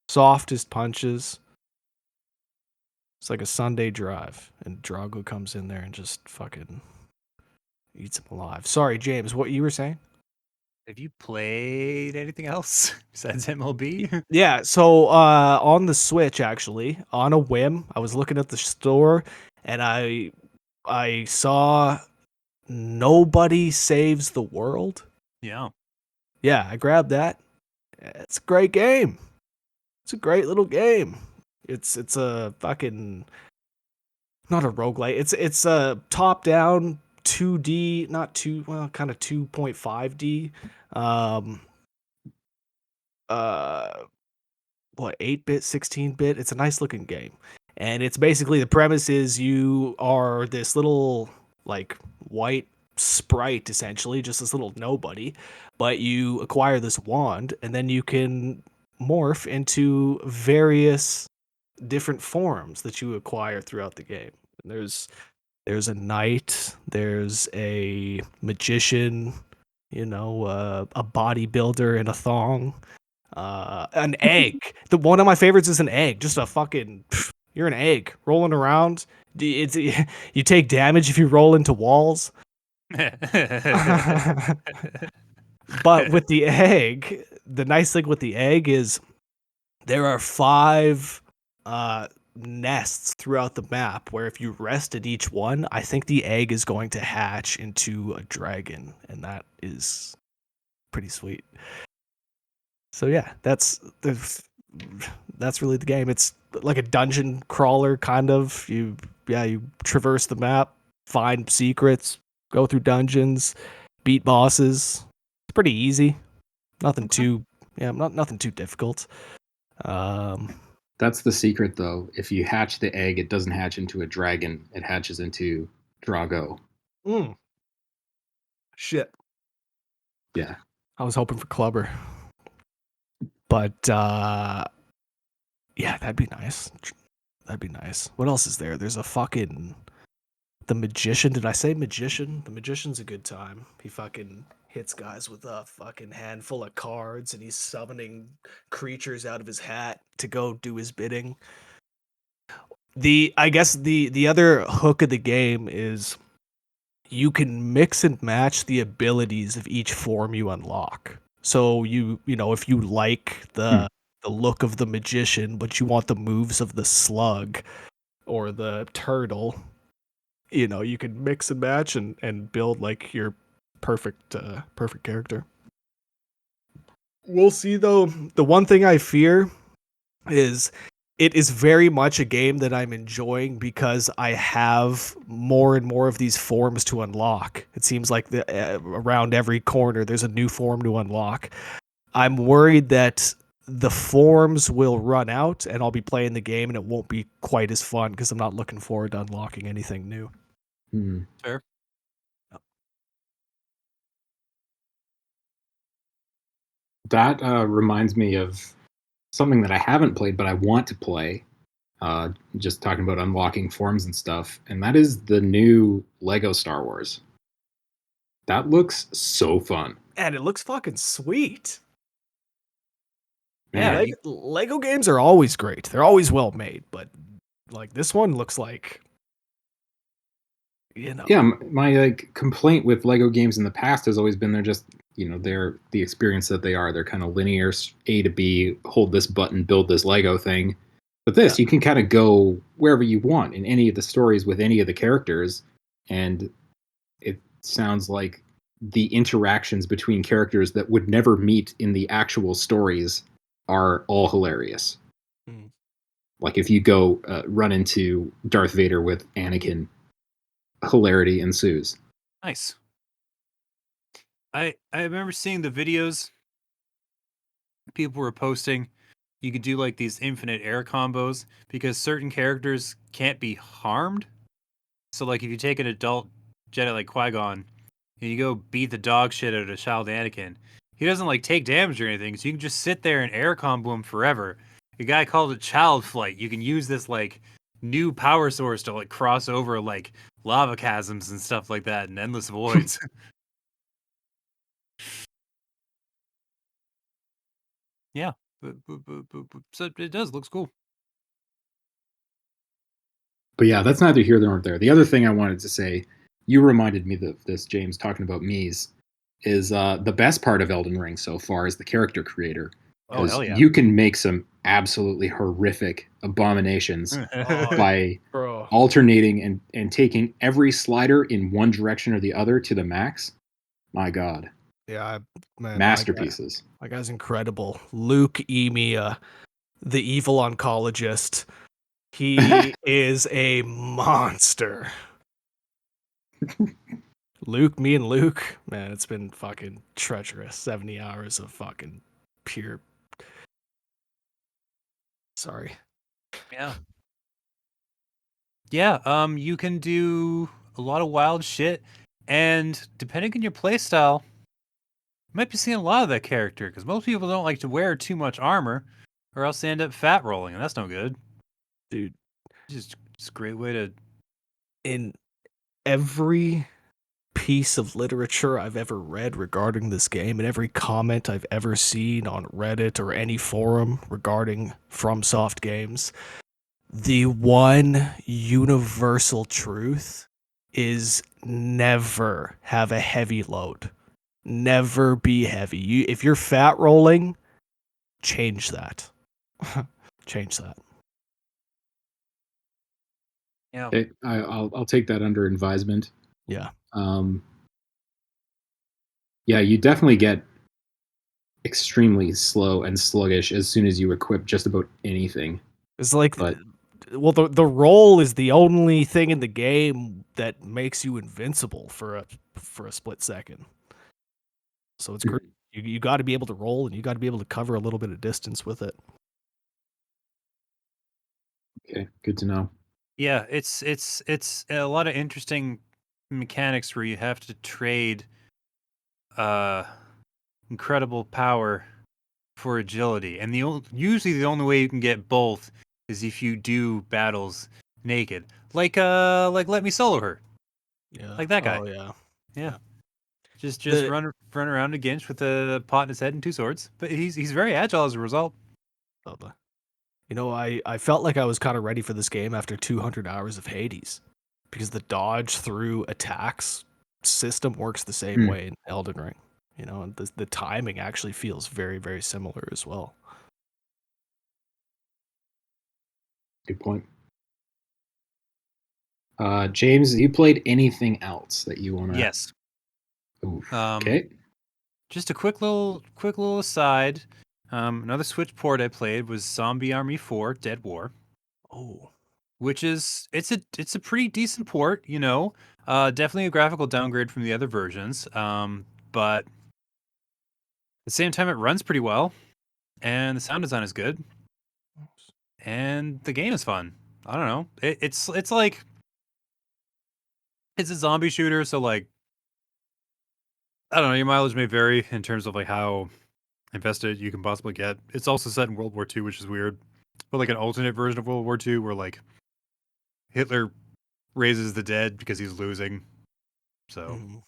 softest punches. It's like a Sunday drive, and Drago comes in there and just fucking eats him alive. Sorry, James, what you were saying?
Have you played anything else besides MLB?
Yeah, so on the Switch, actually, on a whim, I was looking at the store, and I saw Nobody Saves the World.
Yeah.
Yeah, I grabbed that. It's a great game. It's a great little game. It's a fucking not a roguelite. It's a top down 2D, not two well, kind of 2.5D. Um what 8-bit, 16-bit. It's a nice looking game. And it's basically the premise is you are this little like white sprite essentially, just this little nobody, but you acquire this wand and then you can morph into various different forms that you acquire throughout the game. And there's a knight, there's a magician, you know, a bodybuilder in a thong, an egg. The one of my favorites is an egg. Just a fucking, you're an egg rolling around. It's you take damage if you roll into walls. But with the egg, the nice thing with the egg is there are 5 nests throughout the map where if you rest at each one, I think the egg is going to hatch into a dragon, and that is pretty sweet. So yeah, that's really the game. It's like a dungeon crawler kind of. You traverse the map, find secrets, go through dungeons, beat bosses. It's pretty easy. Nothing too difficult.
That's the secret, though. If you hatch the egg, it doesn't hatch into a dragon. It hatches into Drago.
Shit.
Yeah.
I was hoping for Clubber. But yeah, that'd be nice. That'd be nice. What else is there? There's a fucking the magician. Did I say magician? The magician's a good time. He fucking hits guys with a fucking handful of cards and he's summoning creatures out of his hat to go do his bidding. I guess the other hook of the game is you can mix and match the abilities of each form you unlock. So you know, if you like the look of the magician, but you want the moves of the slug or the turtle, you know, you can mix and match and build like your perfect character. We'll see though. The one thing I fear is it is very much a game that I'm enjoying because I have more and more of these forms to unlock. It seems like around every corner there's a new form to unlock. I'm worried that the forms will run out, and I'll be playing the game, and it won't be quite as fun because I'm not looking forward to unlocking anything new.
Fair.
That reminds me of something that I haven't played, but I want to play. Just talking about unlocking forms and stuff, and that is the new Lego Star Wars. That looks so fun.
And it looks fucking sweet.
Yeah,
Man,
Lego games are always great. They're always well made, but like this one looks like, you know.
yeah. My like complaint with Lego games in the past has always been they're just they're the experience that they are. They're kind of linear, A to B. Hold this button, build this Lego thing. But this, you can kind of go wherever you want in any of the stories with any of the characters, and it sounds like the interactions between characters that would never meet in the actual stories are all hilarious.
Mm.
Like if you go run into Darth Vader with Anakin, hilarity ensues.
nice. I remember seeing the videos people were posting. You could do like these infinite air combos because certain characters can't be harmed. So like if you take an adult Jedi like Qui-Gon and you go beat the dog shit out of child Anakin, he doesn't like take damage or anything, so you can just sit there and air combo him forever. The guy called it child flight. You can use this like new power source to like cross over like lava chasms and stuff like that and endless voids. Yeah. So it does looks cool.
But yeah, that's neither here nor there. The other thing I wanted to say, you reminded me of this, James, talking about Mies, is the best part of Elden Ring so far is the character creator.
Oh
Because
hell yeah.
you can make some absolutely horrific abominations by
Bro.
alternating and taking every slider in one direction or the other to the max. My God.
Yeah, man,
Masterpieces.
My guy's incredible. Luke Emia, the evil oncologist. He is a monster. Me and Luke, man, it's been fucking treacherous. 70 hours of fucking pure. Sorry.
Yeah. Yeah, you can do a lot of wild shit, and depending on your playstyle, you might be seeing a lot of that character, because most people don't like to wear too much armor, or else they end up fat rolling, and that's no good.
Dude,
Just a great way to...
in every piece of literature I've ever read regarding this game and every comment I've ever seen on Reddit or any forum regarding FromSoft games, the one universal truth is never have a heavy load. Never be heavy. If you're fat rolling, change that. Change that.
Yeah.
Okay, I'll take that under advisement.
Yeah.
Yeah, you definitely get extremely slow and sluggish as soon as you equip just about anything.
It's like,
But
well, the roll is the only thing in the game that makes you invincible for a split second. So it's great. You got to be able to roll, and you got to be able to cover a little bit of distance with it.
okay, good to know.
Yeah, it's a lot of interesting mechanics where you have to trade incredible power for agility, and usually the only way you can get both is if you do battles naked, like let me solo her,
Yeah.
like that guy.
Oh yeah.
Yeah, just
The-
run around a Ginch with a pot in his head and two swords, but he's very agile as a result.
You know, I felt like I was kind of ready for this game after 200 hours of Hades, because the dodge through attacks system works the same way in Elden Ring. You know, and the timing actually feels very, very similar as well.
Good point. James, you played anything else that you want to?
Yes.
Okay.
Just a quick little aside. Another Switch port I played was Zombie Army 4: Dead War.
Oh,
Which is it's a pretty decent port, you know. Definitely a graphical downgrade from the other versions. But at the same time, it runs pretty well. and the sound design is good, and the game is fun. I don't know. It's like it's a zombie shooter, so like I don't know. Your mileage may vary in terms of like how invested you can possibly get. It's also set in World War II, which is weird, but like an alternate version of World War II, where like Hitler raises the dead because he's losing. So
Mhm.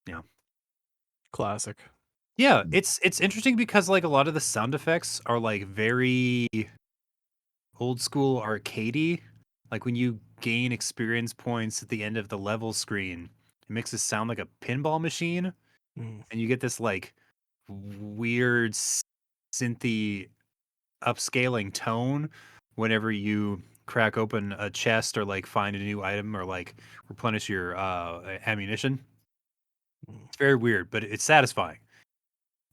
yeah,
Classic.
yeah. It's interesting because like a lot of the sound effects are like very old school arcadey. Like when you gain experience points at the end of the level screen, it makes it sound like a pinball machine,
Mm.
and you get this like weird synthy upscaling tone whenever you crack open a chest or like find a new item or like replenish your ammunition.
Mm.
It's very weird, but it's satisfying.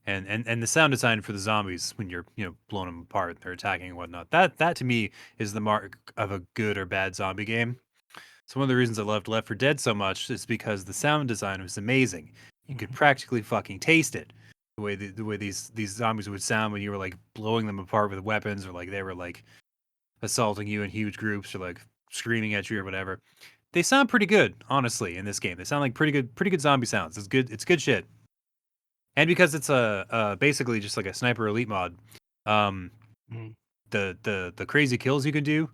And the sound design for the zombies when you're blowing them apart, they're attacking and whatnot. That to me is the mark of a good or bad zombie game. So one of the reasons I loved Left 4 Dead so much is because the sound design was amazing. You could
Mhm.
practically fucking taste it. The way these zombies would sound when you were like blowing them apart with weapons, or like they were like assaulting you in huge groups, or like screaming at you or whatever. They sound pretty good, honestly, in this game. They sound like pretty good zombie sounds. It's good. It's good shit. And because it's a basically just like a sniper elite mod, um,
Mm.
the crazy kills you can do,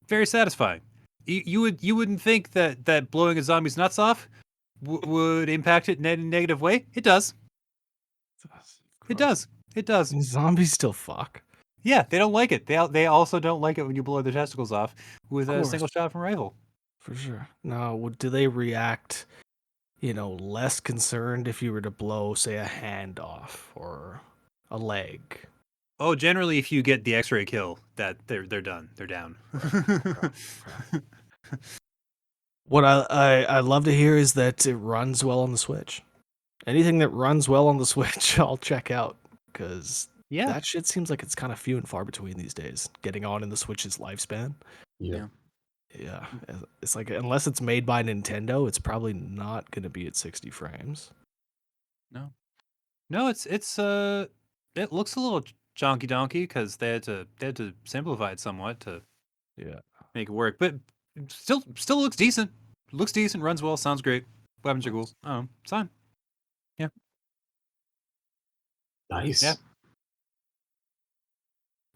very satisfying. You wouldn't think that blowing a zombie's nuts off would impact it in a negative way. It does. It
Gross.
does. It does.
Zombies still fuck.
Yeah, they don't like it. They also don't like it when you blow their testicles off with
Of
a
course,
single shot from a rifle.
for sure. Now, do they react, less concerned if you were to blow, say, a hand off or a leg?
Oh, generally, if you get the X-ray kill, that they're done. They're down.
Right. Okay. Okay. What I love to hear is that it runs well on the Switch. Anything that runs well on the Switch, I'll check out because
Yeah.
that shit seems like it's kind of few and far between these days. Getting on in the Switch's lifespan.
Yeah.
Yeah.
Yeah, it's like unless it's made by Nintendo, it's probably not going to be at 60 frames.
No. No, it looks a little jonky donkey because they had to simplify it somewhat to
Yeah.
make it work, but still looks decent. Looks decent, runs well, sounds great. Weapons are cool.
Nice.
Oh, it's fine. Yeah, yeah.
Nice.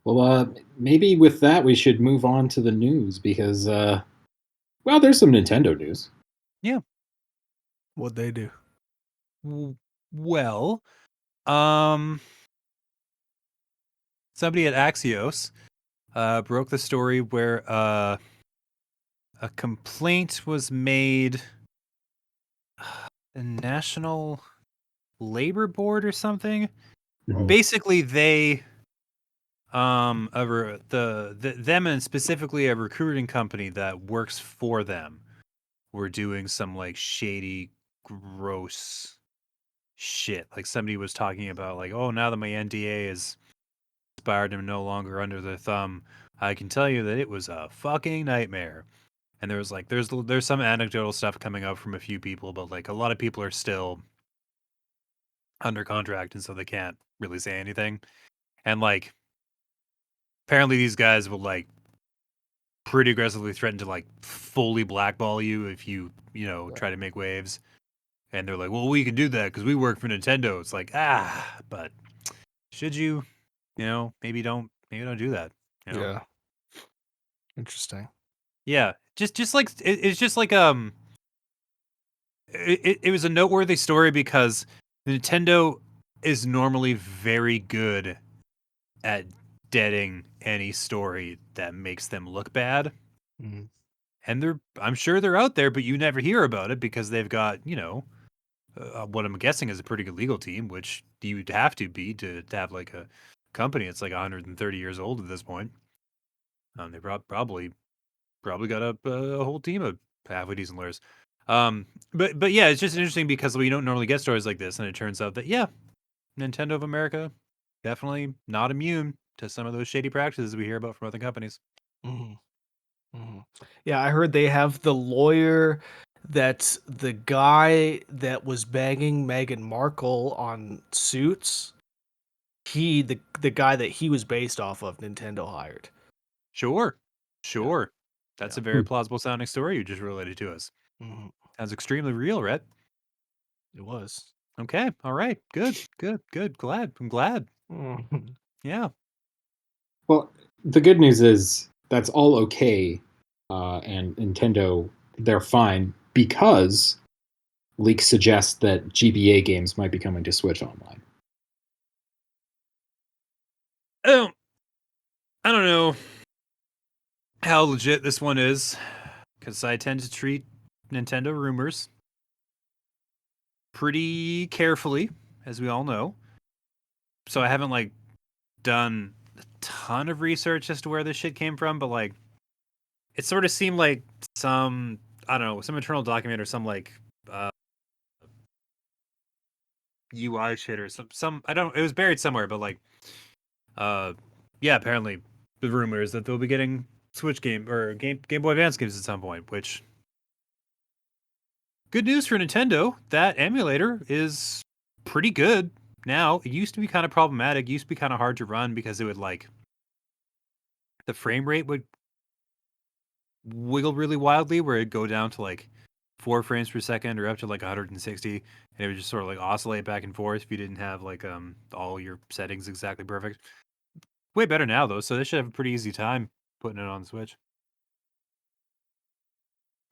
Well, maybe with that we should move on to the news because, well, there's some Nintendo news.
Yeah.
What'd they do?
Well, um, somebody at Axios broke the story where a complaint was made. The National Labor Board or something.
Mhm.
Basically, they them and specifically a recruiting company that works for them were doing some like shady, gross shit. Like somebody was talking about like, oh, now that my NDA is expired and I'm no longer under their thumb, I can tell you that it was a fucking nightmare. And there was like there's some anecdotal stuff coming up from a few people, but like a lot of people are still under contract and so they can't really say anything. And like apparently these guys will like pretty aggressively threaten to like fully blackball you if you try to make waves. And they're like, well, we can do that because we work for Nintendo. It's like, but should you, maybe don't do that.
Yeah. Interesting.
Yeah, just like it's just like it was a noteworthy story because Nintendo is normally very good at deading any story that makes them look bad.
Mhm.
And I'm sure they're out there, but you never hear about it because they've got, what I'm guessing is a pretty good legal team, which you'd have to be to have like a company that's like 130 years old at this point. They probably got a whole team of halfway decent lawyers. But yeah, it's just interesting because we don't normally get stories like this, and it turns out that yeah, Nintendo of America definitely not immune to some of those shady practices we hear about from other companies.
Mhm. Mhm. Yeah, I heard they have the lawyer that's the guy that was banging Meghan Markle on Suits. the guy that he was based off of, Nintendo hired.
Sure. That's
Yeah.
a very plausible sounding story you just related to us.
Mhm.
Sounds extremely real, Rhett.
It was.
Okay. All right. Good. Glad. I'm glad.
Mhm.
Yeah.
Well, the good news is that's all okay, and Nintendo, they're fine because leaks suggest that GBA games might be coming to Switch Online.
Oh, I don't know how legit this one is because I tend to treat Nintendo rumors pretty carefully, as we all know. So I haven't like done a ton of research as to where this shit came from, but like it sort of seemed like some I don't know, some internal document or some like uh UI shit or some I don't it was buried somewhere, but like uh yeah, apparently the rumor is that they'll be getting Switch game or Game Boy Advance games at some point, which good news for Nintendo. That emulator is pretty good now. It used to be kind of problematic, used to be kind of hard to run because it would like the frame rate would wiggle really wildly where it'd go down to like 4 frames per second or up to like 160 and it would just sort of like oscillate back and forth if you didn't have like all your settings exactly perfect. Way better now though, so they should have a pretty easy time putting it on the Switch.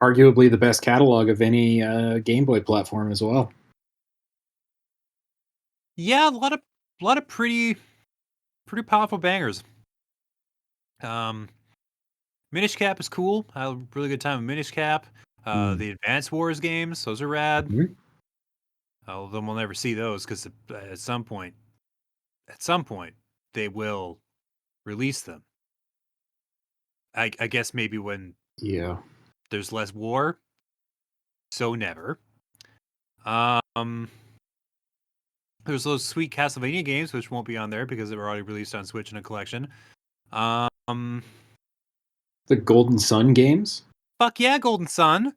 Arguably the best catalog of any Game Boy platform as well.
Yeah, a lot of pretty powerful bangers. Minish Cap is cool. I had a really good time with Minish Cap. The Advance Wars games, those are rad.
Mhm.
Although we'll never see those because at some point, they will release them. I guess maybe when
Yeah.
there's less war. So never. Um, there's those sweet Castlevania games which won't be on there because they were already released on Switch in a collection. Um,
The Golden Sun games?
fuck yeah, Golden Sun.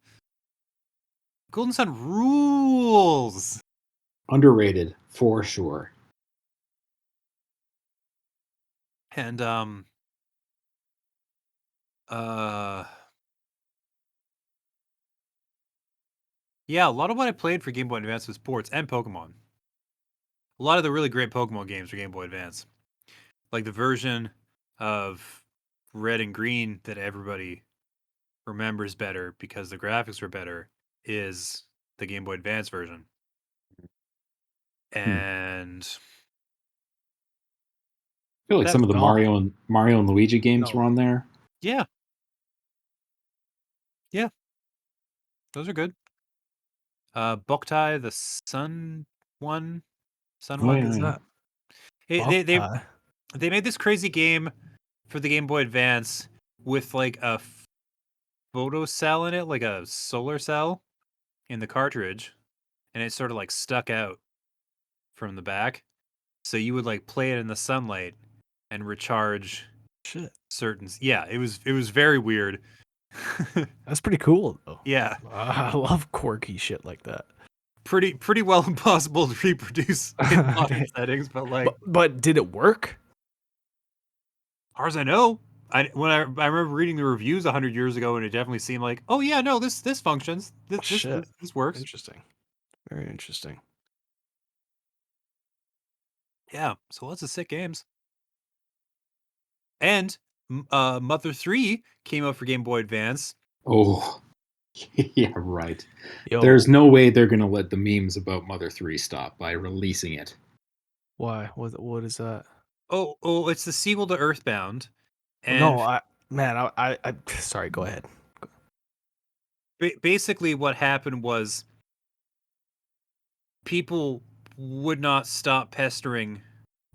Golden Sun rules.
Underrated, for sure.
And uh yeah, a lot of what I played for Game Boy Advance was sports and Pokemon. A lot of the really great Pokemon games for Game Boy Advance. Like the version of Red and Green that everybody remembers better because the graphics were better is the Game Boy Advance version.
Hmm.
And
I feel like some
That's
of the
gone.
Mario and Luigi games
No.
were on there.
yeah. Yeah, those are good. Boktai, the Sun one, Sun
Oh
Fuck
one.
yeah,
is
yeah.
that?
They
Boktai.
they made this crazy game for the Game Boy Advance with like a photo cell in it, like a solar cell in the cartridge, and it sort of like stuck out from the back. So you would like play it in the sunlight and recharge
Shit.
certain. Yeah, it was very weird.
That's pretty cool though.
Yeah,
I love quirky shit like that.
pretty well impossible to reproduce in modern settings, but like
But did it work?
far as I know, I remember reading the reviews 100 years ago, and it definitely seemed like, oh yeah, no, this functions,
Shit.
this works.
Interesting. Very interesting.
Yeah, so lots of sick games. And Mother 3 came out for Game Boy Advance.
Oh, yeah, right.
Yo,
There's no way they're going to let the memes about Mother 3 stop by releasing it.
why? What is that?
Oh, it's the sequel to Earthbound.
No,
And
I sorry, go ahead.
basically what happened was people would not stop pestering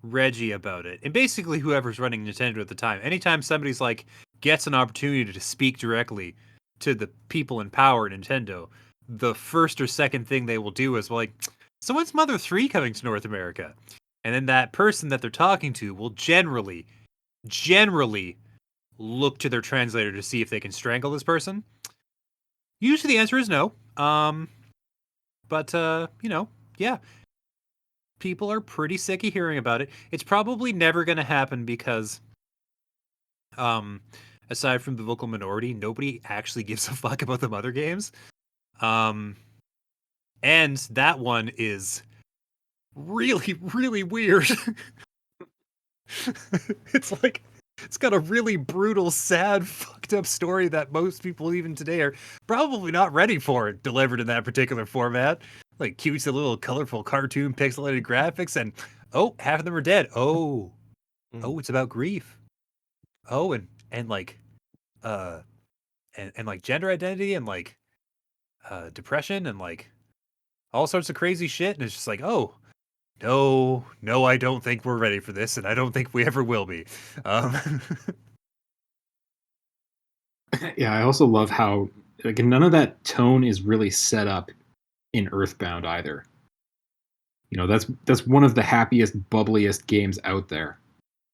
Reggie about it. And basically whoever's running Nintendo at the time, anytime somebody's like gets an opportunity to speak directly to the people in power at Nintendo, the first or second thing they will do is like, so when's Mother 3 coming to North America? And then that person that they're talking to will generally look to their translator to see if they can strangle this person. Usually the answer is no. But you know, yeah. people are pretty sick of hearing about it. It's probably never going to happen because, um, aside from the vocal minority, nobody actually gives a fuck about the other games. Um, and that one is really, really weird. It's like it's got a really brutal, sad, fucked up story that most people even today are probably not ready for it delivered in that particular format. Like cute little colorful cartoon pixelated graphics and oh, half of them are dead. Oh, it's about grief. Oh, and like uh and like gender identity and like depression and like all sorts of crazy shit and it's just like, "Oh, no, I don't think we're ready for this, and I don't think we ever will be." Um,
Yeah, I also love how like none of that tone is really set up in Earthbound either. You know, that's one of the happiest, bubbliest games out there.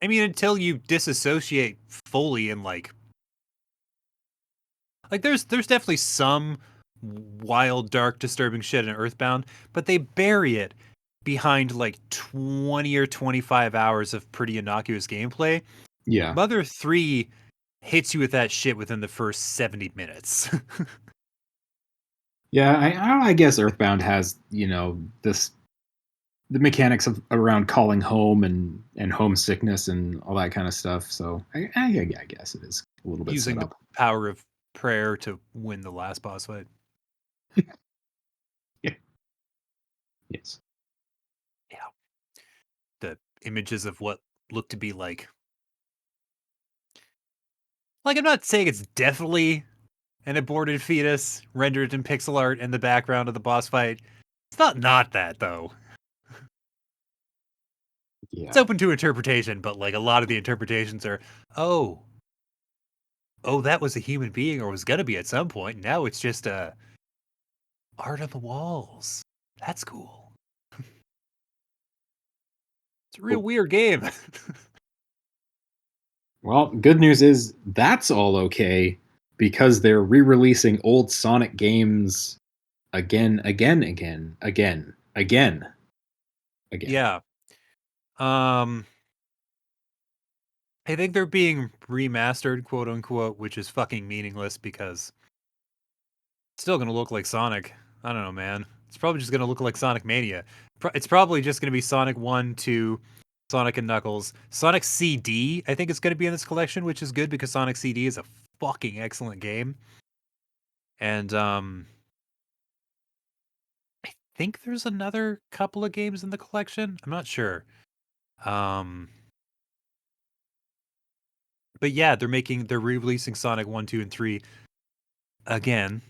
I mean, until you disassociate fully and like there's definitely some wild, dark, disturbing shit in Earthbound, but they bury it behind like 20 or 25 hours of pretty innocuous gameplay.
Yeah.
Mother 3 hits you with that shit within the first 70 minutes.
Yeah, I guess Earthbound has, you know, the mechanics of around calling home and homesickness and all that kind of stuff. So I guess it is a little bit set
Using the
up.
power of prayer to win the last boss fight.
Yeah. Yes.
Yeah. The images of what looked to be like I'm not saying it's definitely an aborted fetus rendered in pixel art in the background of the boss fight. It's not that though. It's
Yeah.
open to interpretation, but like a lot of the interpretations are, oh, that was a human being or was gonna be at some point. Now it's just art on the walls. That's cool. It's a real weird game.
Well, good news is that's all okay because they're re-releasing old Sonic games again.
Yeah. Um, I think they're being remastered, quote unquote, which is fucking meaningless because it's still gonna look like Sonic. I don't know, man. It's probably just gonna look like Sonic Mania. It's probably just gonna be Sonic 1, 2, Sonic and Knuckles. Sonic CD, I think it's gonna be in this collection, which is good because Sonic CD is a fucking excellent game. And I think there's another couple of games in the collection. I'm not sure. Um but yeah, they're re-releasing Sonic 1, 2, and 3 again,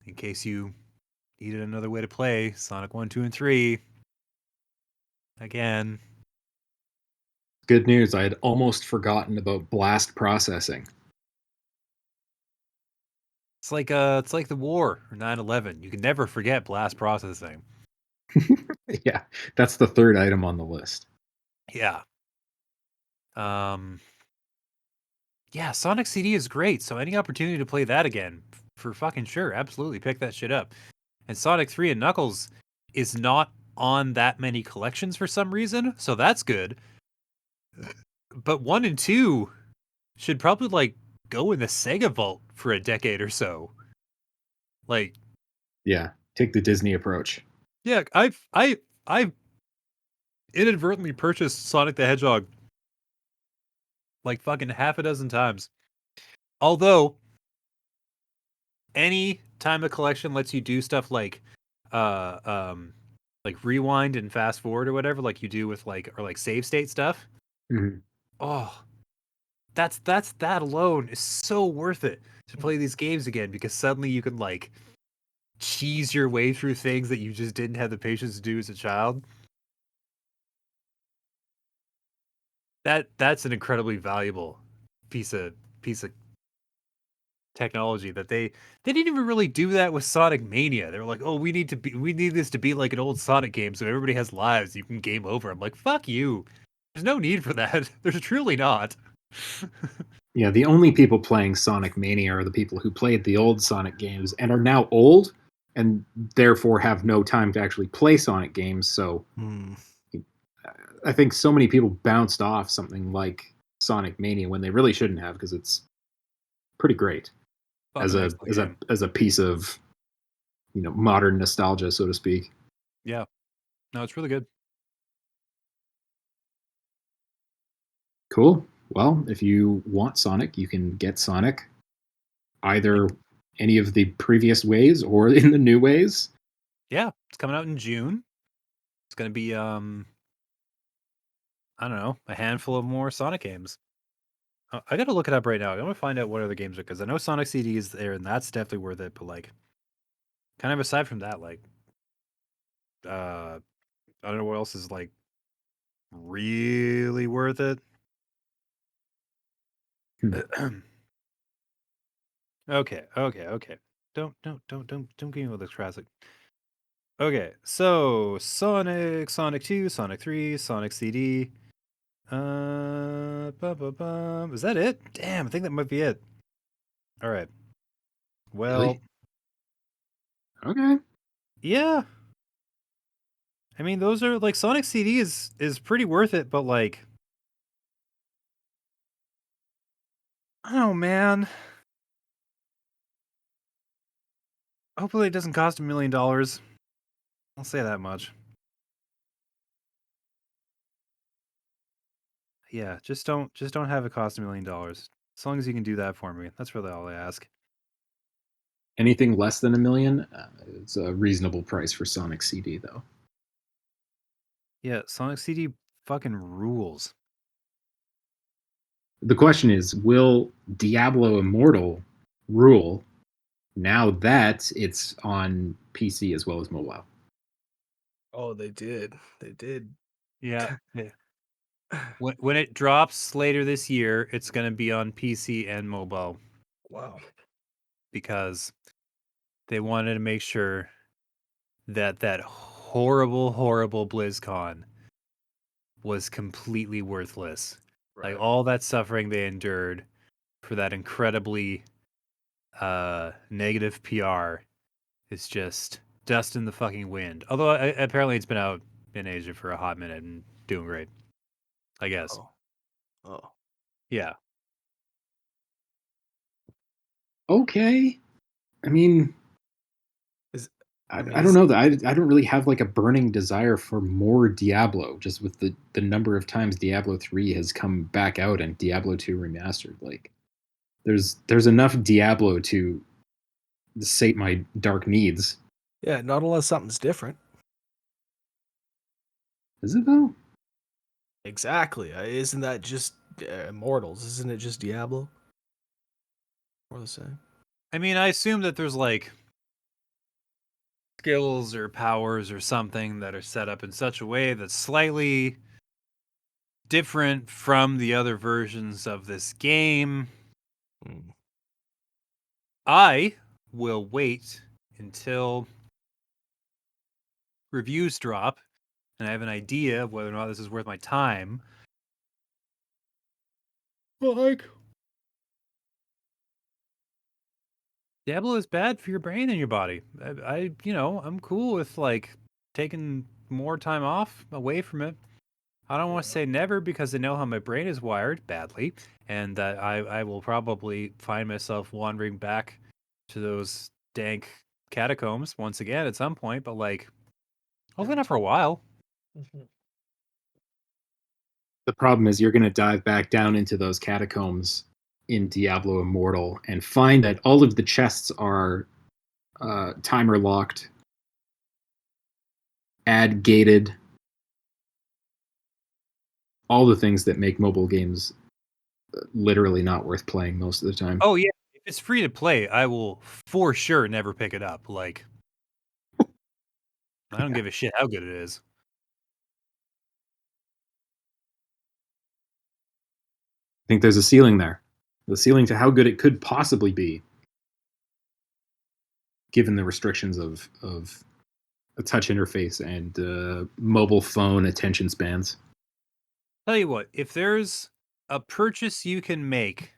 in case you needed another way to play Sonic 1, 2, and 3 again.
Good news. I had almost forgotten about blast processing.
It's like the war or 9/11. You can never forget blast processing.
Yeah, that's the third item on the list.
Yeah. Um yeah, Sonic CD is great. So any opportunity to play that again, for fucking sure, absolutely pick that shit up. And Sonic 3 and Knuckles is not on that many collections for some reason, so that's good. But 1 and 2 should probably like go in the Sega vault for a decade or so. Like,
Yeah, take the Disney approach.
yeah, I've inadvertently purchased Sonic the Hedgehog like fucking half a dozen times. Although any time a collection lets you do stuff uh um like rewind and fast forward or whatever, like you do with like save state stuff.
Mhm.
Oh, that alone is so worth it to play these games again because suddenly you can like cheese your way through things that you just didn't have the patience to do as a child. That's an incredibly valuable piece of technology that they didn't even really do that with Sonic Mania. They were like, "Oh, we need this to be like an old Sonic game so everybody has lives. You can game over." I'm like, "Fuck you. There's no need for that. There's truly not."
Yeah, the only people playing Sonic Mania are the people who played the old Sonic games and are now old and therefore have no time to actually play Sonic games. So
Hmm.
I think so many people bounced off something like Sonic Mania when they really shouldn't have, because it's pretty great as
Fucking
a
excellent
as a
game.
as a piece of modern nostalgia, so to speak.
Yeah. No, it's really good.
Cool. Well, if you want Sonic, you can get Sonic either any of the previous ways or in the new ways.
Yeah, it's coming out in June. It's gonna be I don't know, a handful of more Sonic games. I gotta look it up right now. I'm gonna find out what other games are because I know Sonic CD is there and that's definitely worth it. But like, kind of aside from that, like, I don't know what else is like really worth it.
Hmm.
Okay. Don't give me all this classic. Okay, so Sonic, Sonic 2, Sonic 3, Sonic CD. Is that it? Damn, I think that might be it. All right. Well,
Really? Okay.
yeah. I mean, those are like Sonic CD is pretty worth it, but like, I don't know, man. Hopefully, it doesn't cost $1 million. I'll say that much. Yeah, just don't have it cost $1 million. As long as you can do that for me, that's really all I ask.
Anything less than a million, it's a reasonable price for Sonic CD, though.
Yeah, Sonic CD fucking rules.
The question is, will Diablo Immortal rule now that it's on PC as well as mobile?
Oh, they did. They did.
Yeah. When it drops later this year, it's gonna be on PC and mobile
Wow.
because they wanted to make sure that that horrible BlizzCon was completely worthless. Like
Right.
all that suffering they endured for that incredibly negative PR is just dust in the fucking wind. Although apparently it's been out in Asia for a hot minute and doing great, I guess.
Oh. Oh.
Yeah.
Okay. I mean,
Is
I,
I mean
I don't
is
know that I don't really have like a burning desire for more Diablo, just with the number of times Diablo 3 has come back out and Diablo 2 remastered. Like there's enough Diablo to sate my dark needs.
yeah, not unless something's different.
Is it though?
Exactly. Isn't that just Immortals? Isn't it just Diablo? Or the same?
I mean, I assume that there's like skills or powers or something that are set up in such a way that's slightly different from the other versions of this game.
Mm.
I will wait until reviews drop and I have an idea of whether or not this is worth my time. But like, Diablo is bad for your brain and your body. I'm cool with like taking more time off away from it. I don't want to
Yeah.
say never because I know how my brain is wired badly, and that I will probably find myself wandering back to those dank catacombs once again at some point. But like, hopefully not for a while.
Mhm.
The problem is you're going to dive back down into those catacombs in Diablo Immortal and find that all of the chests are timer locked, ad gated, all the things that make mobile games literally not worth playing most of the time.
Oh yeah, if it's free to play, I will for sure never pick it up. Like, I don't give a shit how good it is.
I think there's a ceiling there. The ceiling to how good it could possibly be, given the restrictions of a touch interface and mobile phone attention spans.
Tell you what, if there's a purchase you can make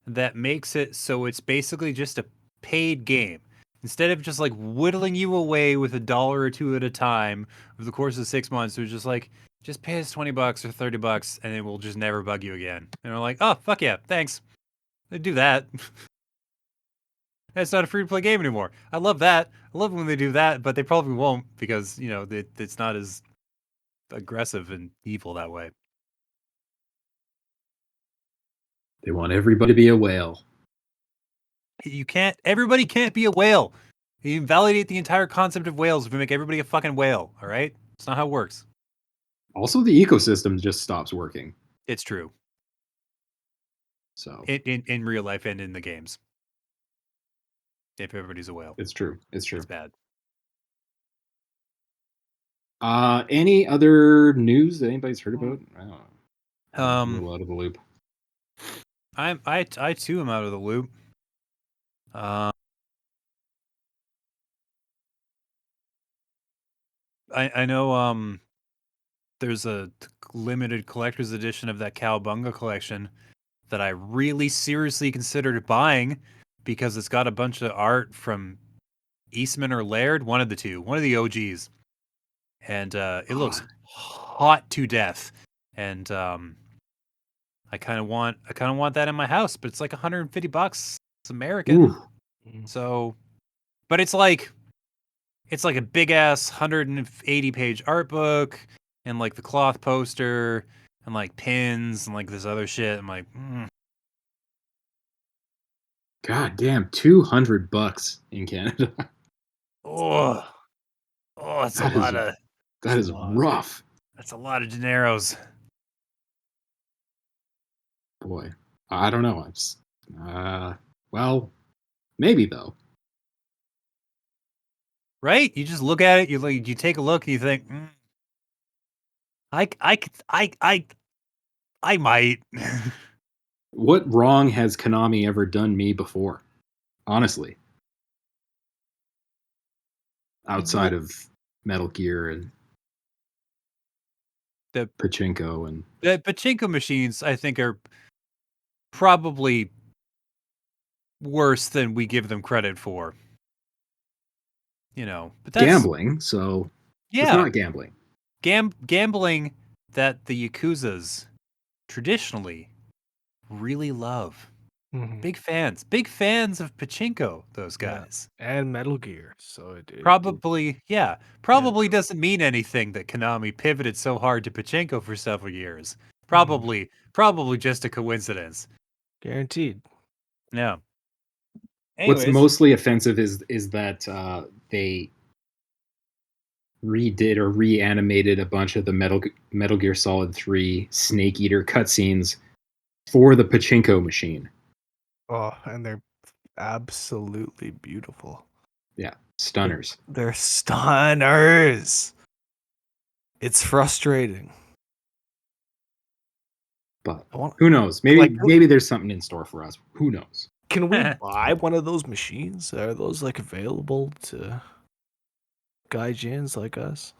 that makes it so it's basically just a paid game. Instead of just like whittling you away with $1 or two at a time over the course of 6 months, it was just like, Just pay us $20 or $30 and it will just never bug you again. And we're like, oh, fuck yeah, thanks. They do that. It's not a free to play game anymore. I love that. I love when they do that, but they probably won't because, it's not as aggressive and evil that way.
They want everybody to be a whale.
Everybody can't be a whale. You invalidate the entire concept of whales if we make everybody a fucking whale, all right? It's not how it works.
Also, the ecosystem just stops working.
It's true.
So
in real life and in the games. If everybody's a whale.
It's true. It's
bad.
Any other news that anybody's heard about? I don't know. I'm a little out of the loop.
I too am out of the loop. I know there's a limited collector's edition of that Cowabunga collection that I really seriously considered buying because it's got a bunch of art from Eastman or Laird, one of the two, one of the OGs. And it looks hot to death. And I kind of want that in my house, but it's like $150. It's American.
Ooh.
So, but it's like a big ass 180 page art book and like the cloth poster and like pins and like this other shit. I'm like,
God damn, $200 in Canada.
That's
that
a lot of.
That is rough.
That's a lot of dineros.
Boy, I don't know. Well, maybe though.
Right? You just look at it. You take a look and you think, I might.
What wrong has Konami ever done me before? Honestly, outside of Metal Gear and
the
Pachinko and
the Pachinko machines, I think, are probably worse than we give them credit for. But that's
gambling. So
yeah,
it's not gambling.
Gambling that the Yakuzas traditionally really love.
Mm-hmm.
Big fans of Pachinko, those guys.
Yeah. And Metal Gear. So it
probably doesn't mean anything that Konami pivoted so hard to Pachinko for several years. Probably just a coincidence.
Guaranteed.
Yeah.
What's
Anyways,
mostly offensive is that they redid or reanimated a bunch of the Metal Gear Solid 3 Snake Eater cutscenes for the Pachinko machine.
Oh, and they're absolutely beautiful.
Yeah, stunners.
They're stunners. It's frustrating.
But who knows? Maybe there's something in store for us. Who knows?
Can we buy one of those machines? Are those like available to gaijins like us?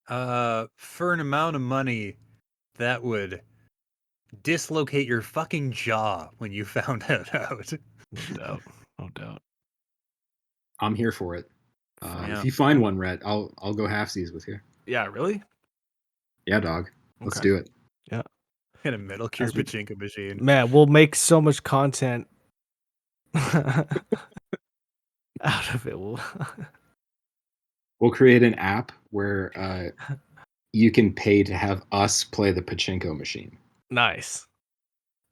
For an amount of money that would dislocate your fucking jaw when you found that out.
No doubt.
I'm here for it.
Yeah.
If you find one, Rhett, I'll go halfsies with you.
Yeah, really?
Yeah, dog. Let's do it.
Yeah.
And a Metal Gear Pachinko machine.
Man, we'll make so much content out of it.
We'll create an app where you can pay to have us play the Pachinko machine.
Nice.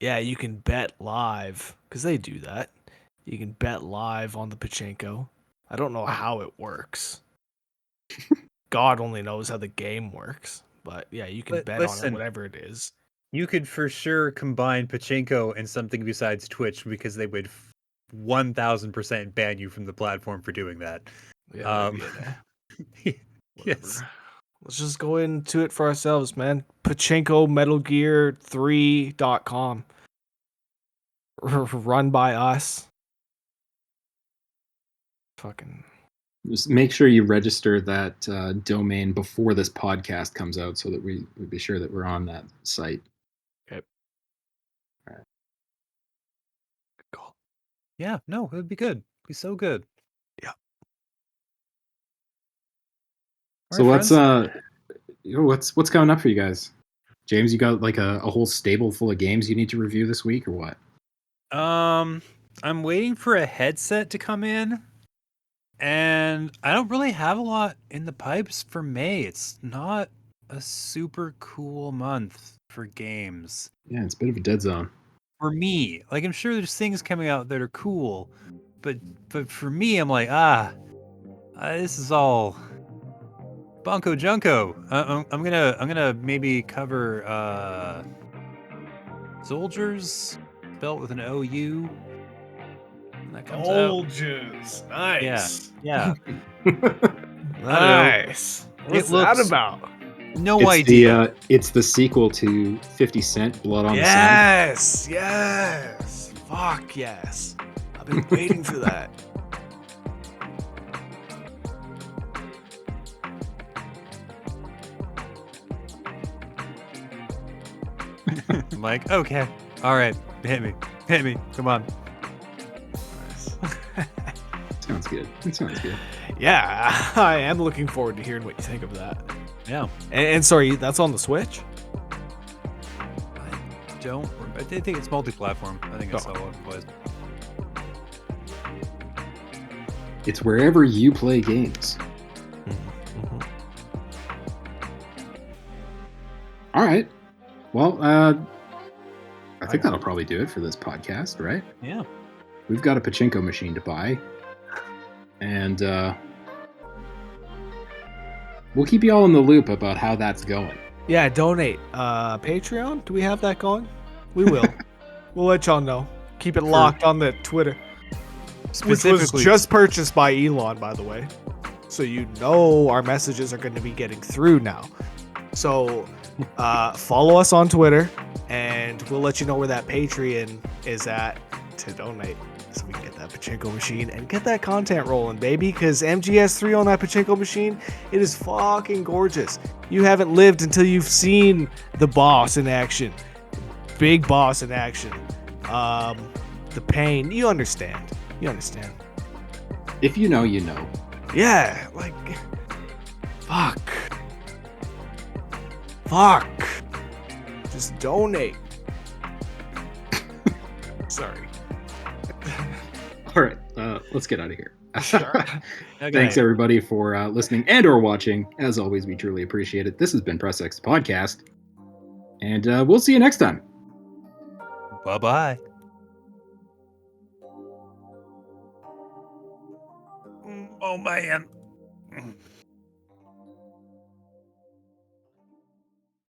Yeah, you can bet live because they do that. You can bet live on the Pachinko. I don't know how it works. God only knows how the game works. But yeah, you can bet on it, whatever it is.
You could for sure combine Pachinko and something besides Twitch because they would 1000% ban you from the platform for doing that.
Yeah, yes. Let's just go into it for ourselves, man. Pachinko Metal Gear 3.com. Run by us. Fucking.
Just make sure you register that domain before this podcast comes out so that we be sure that we're on that site.
Okay.
All right.
Good call.
Yeah, no, it would be good. It'd be so good.
Yeah.
So let's what's coming up for you guys? James, you got like a whole stable full of games you need to review this week or what?
I'm waiting for a headset to come in, and I don't really have a lot in the pipes for May. It's not a super cool month for games.
Yeah, it's a bit of a dead zone.
For me, like I'm sure there's things coming out that are cool, but for me, I'm like, this is all Bunko Junko. I'm gonna maybe cover Soldiers, spelled with an OU. When that comes out.
Soldiers.
Yeah,
Nice.
yeah.
Nice. What's that
looks-
about?
No
It's
idea.
it's the sequel to 50 Cent Blood on the Sand.
Yes. Fuck yes. I've been waiting for that.
I'm like, okay, all right, hit me, come on.
Sounds good. It sounds good.
Yeah, I am looking forward to hearing what you think of that.
Yeah,
And sorry, that's on the Switch?
I think it's multi-platform. I think that's
Oh.
how it plays.
It's wherever you play games. All right. Well, I think that'll probably do it for this podcast, right?
Yeah.
We've got a pachinko machine to buy, and we'll keep you all in the loop about how that's going.
Yeah, donate. Patreon? Do we have that going? We will. We'll let y'all know. Keep it locked on the Twitter. Which was just purchased by Elon, by the way. So you know our messages are going to be getting through now. So follow us on Twitter, and we'll let you know where that Patreon is at to donate, so we can get that pachinko machine and get that content rolling, baby. Because MGS3 on that pachinko machine, it is fucking gorgeous. You haven't lived until you've seen the boss in action. Big boss in action. The pain. You understand. You understand.
If you know, you know.
Yeah, like, fuck. Just donate. Sorry.
All right, let's get out of here.
Okay.
Thanks everybody for listening and or watching. As always, we truly appreciate it. This has been Press X Podcast, and we'll see you next time.
Bye-bye. Oh man.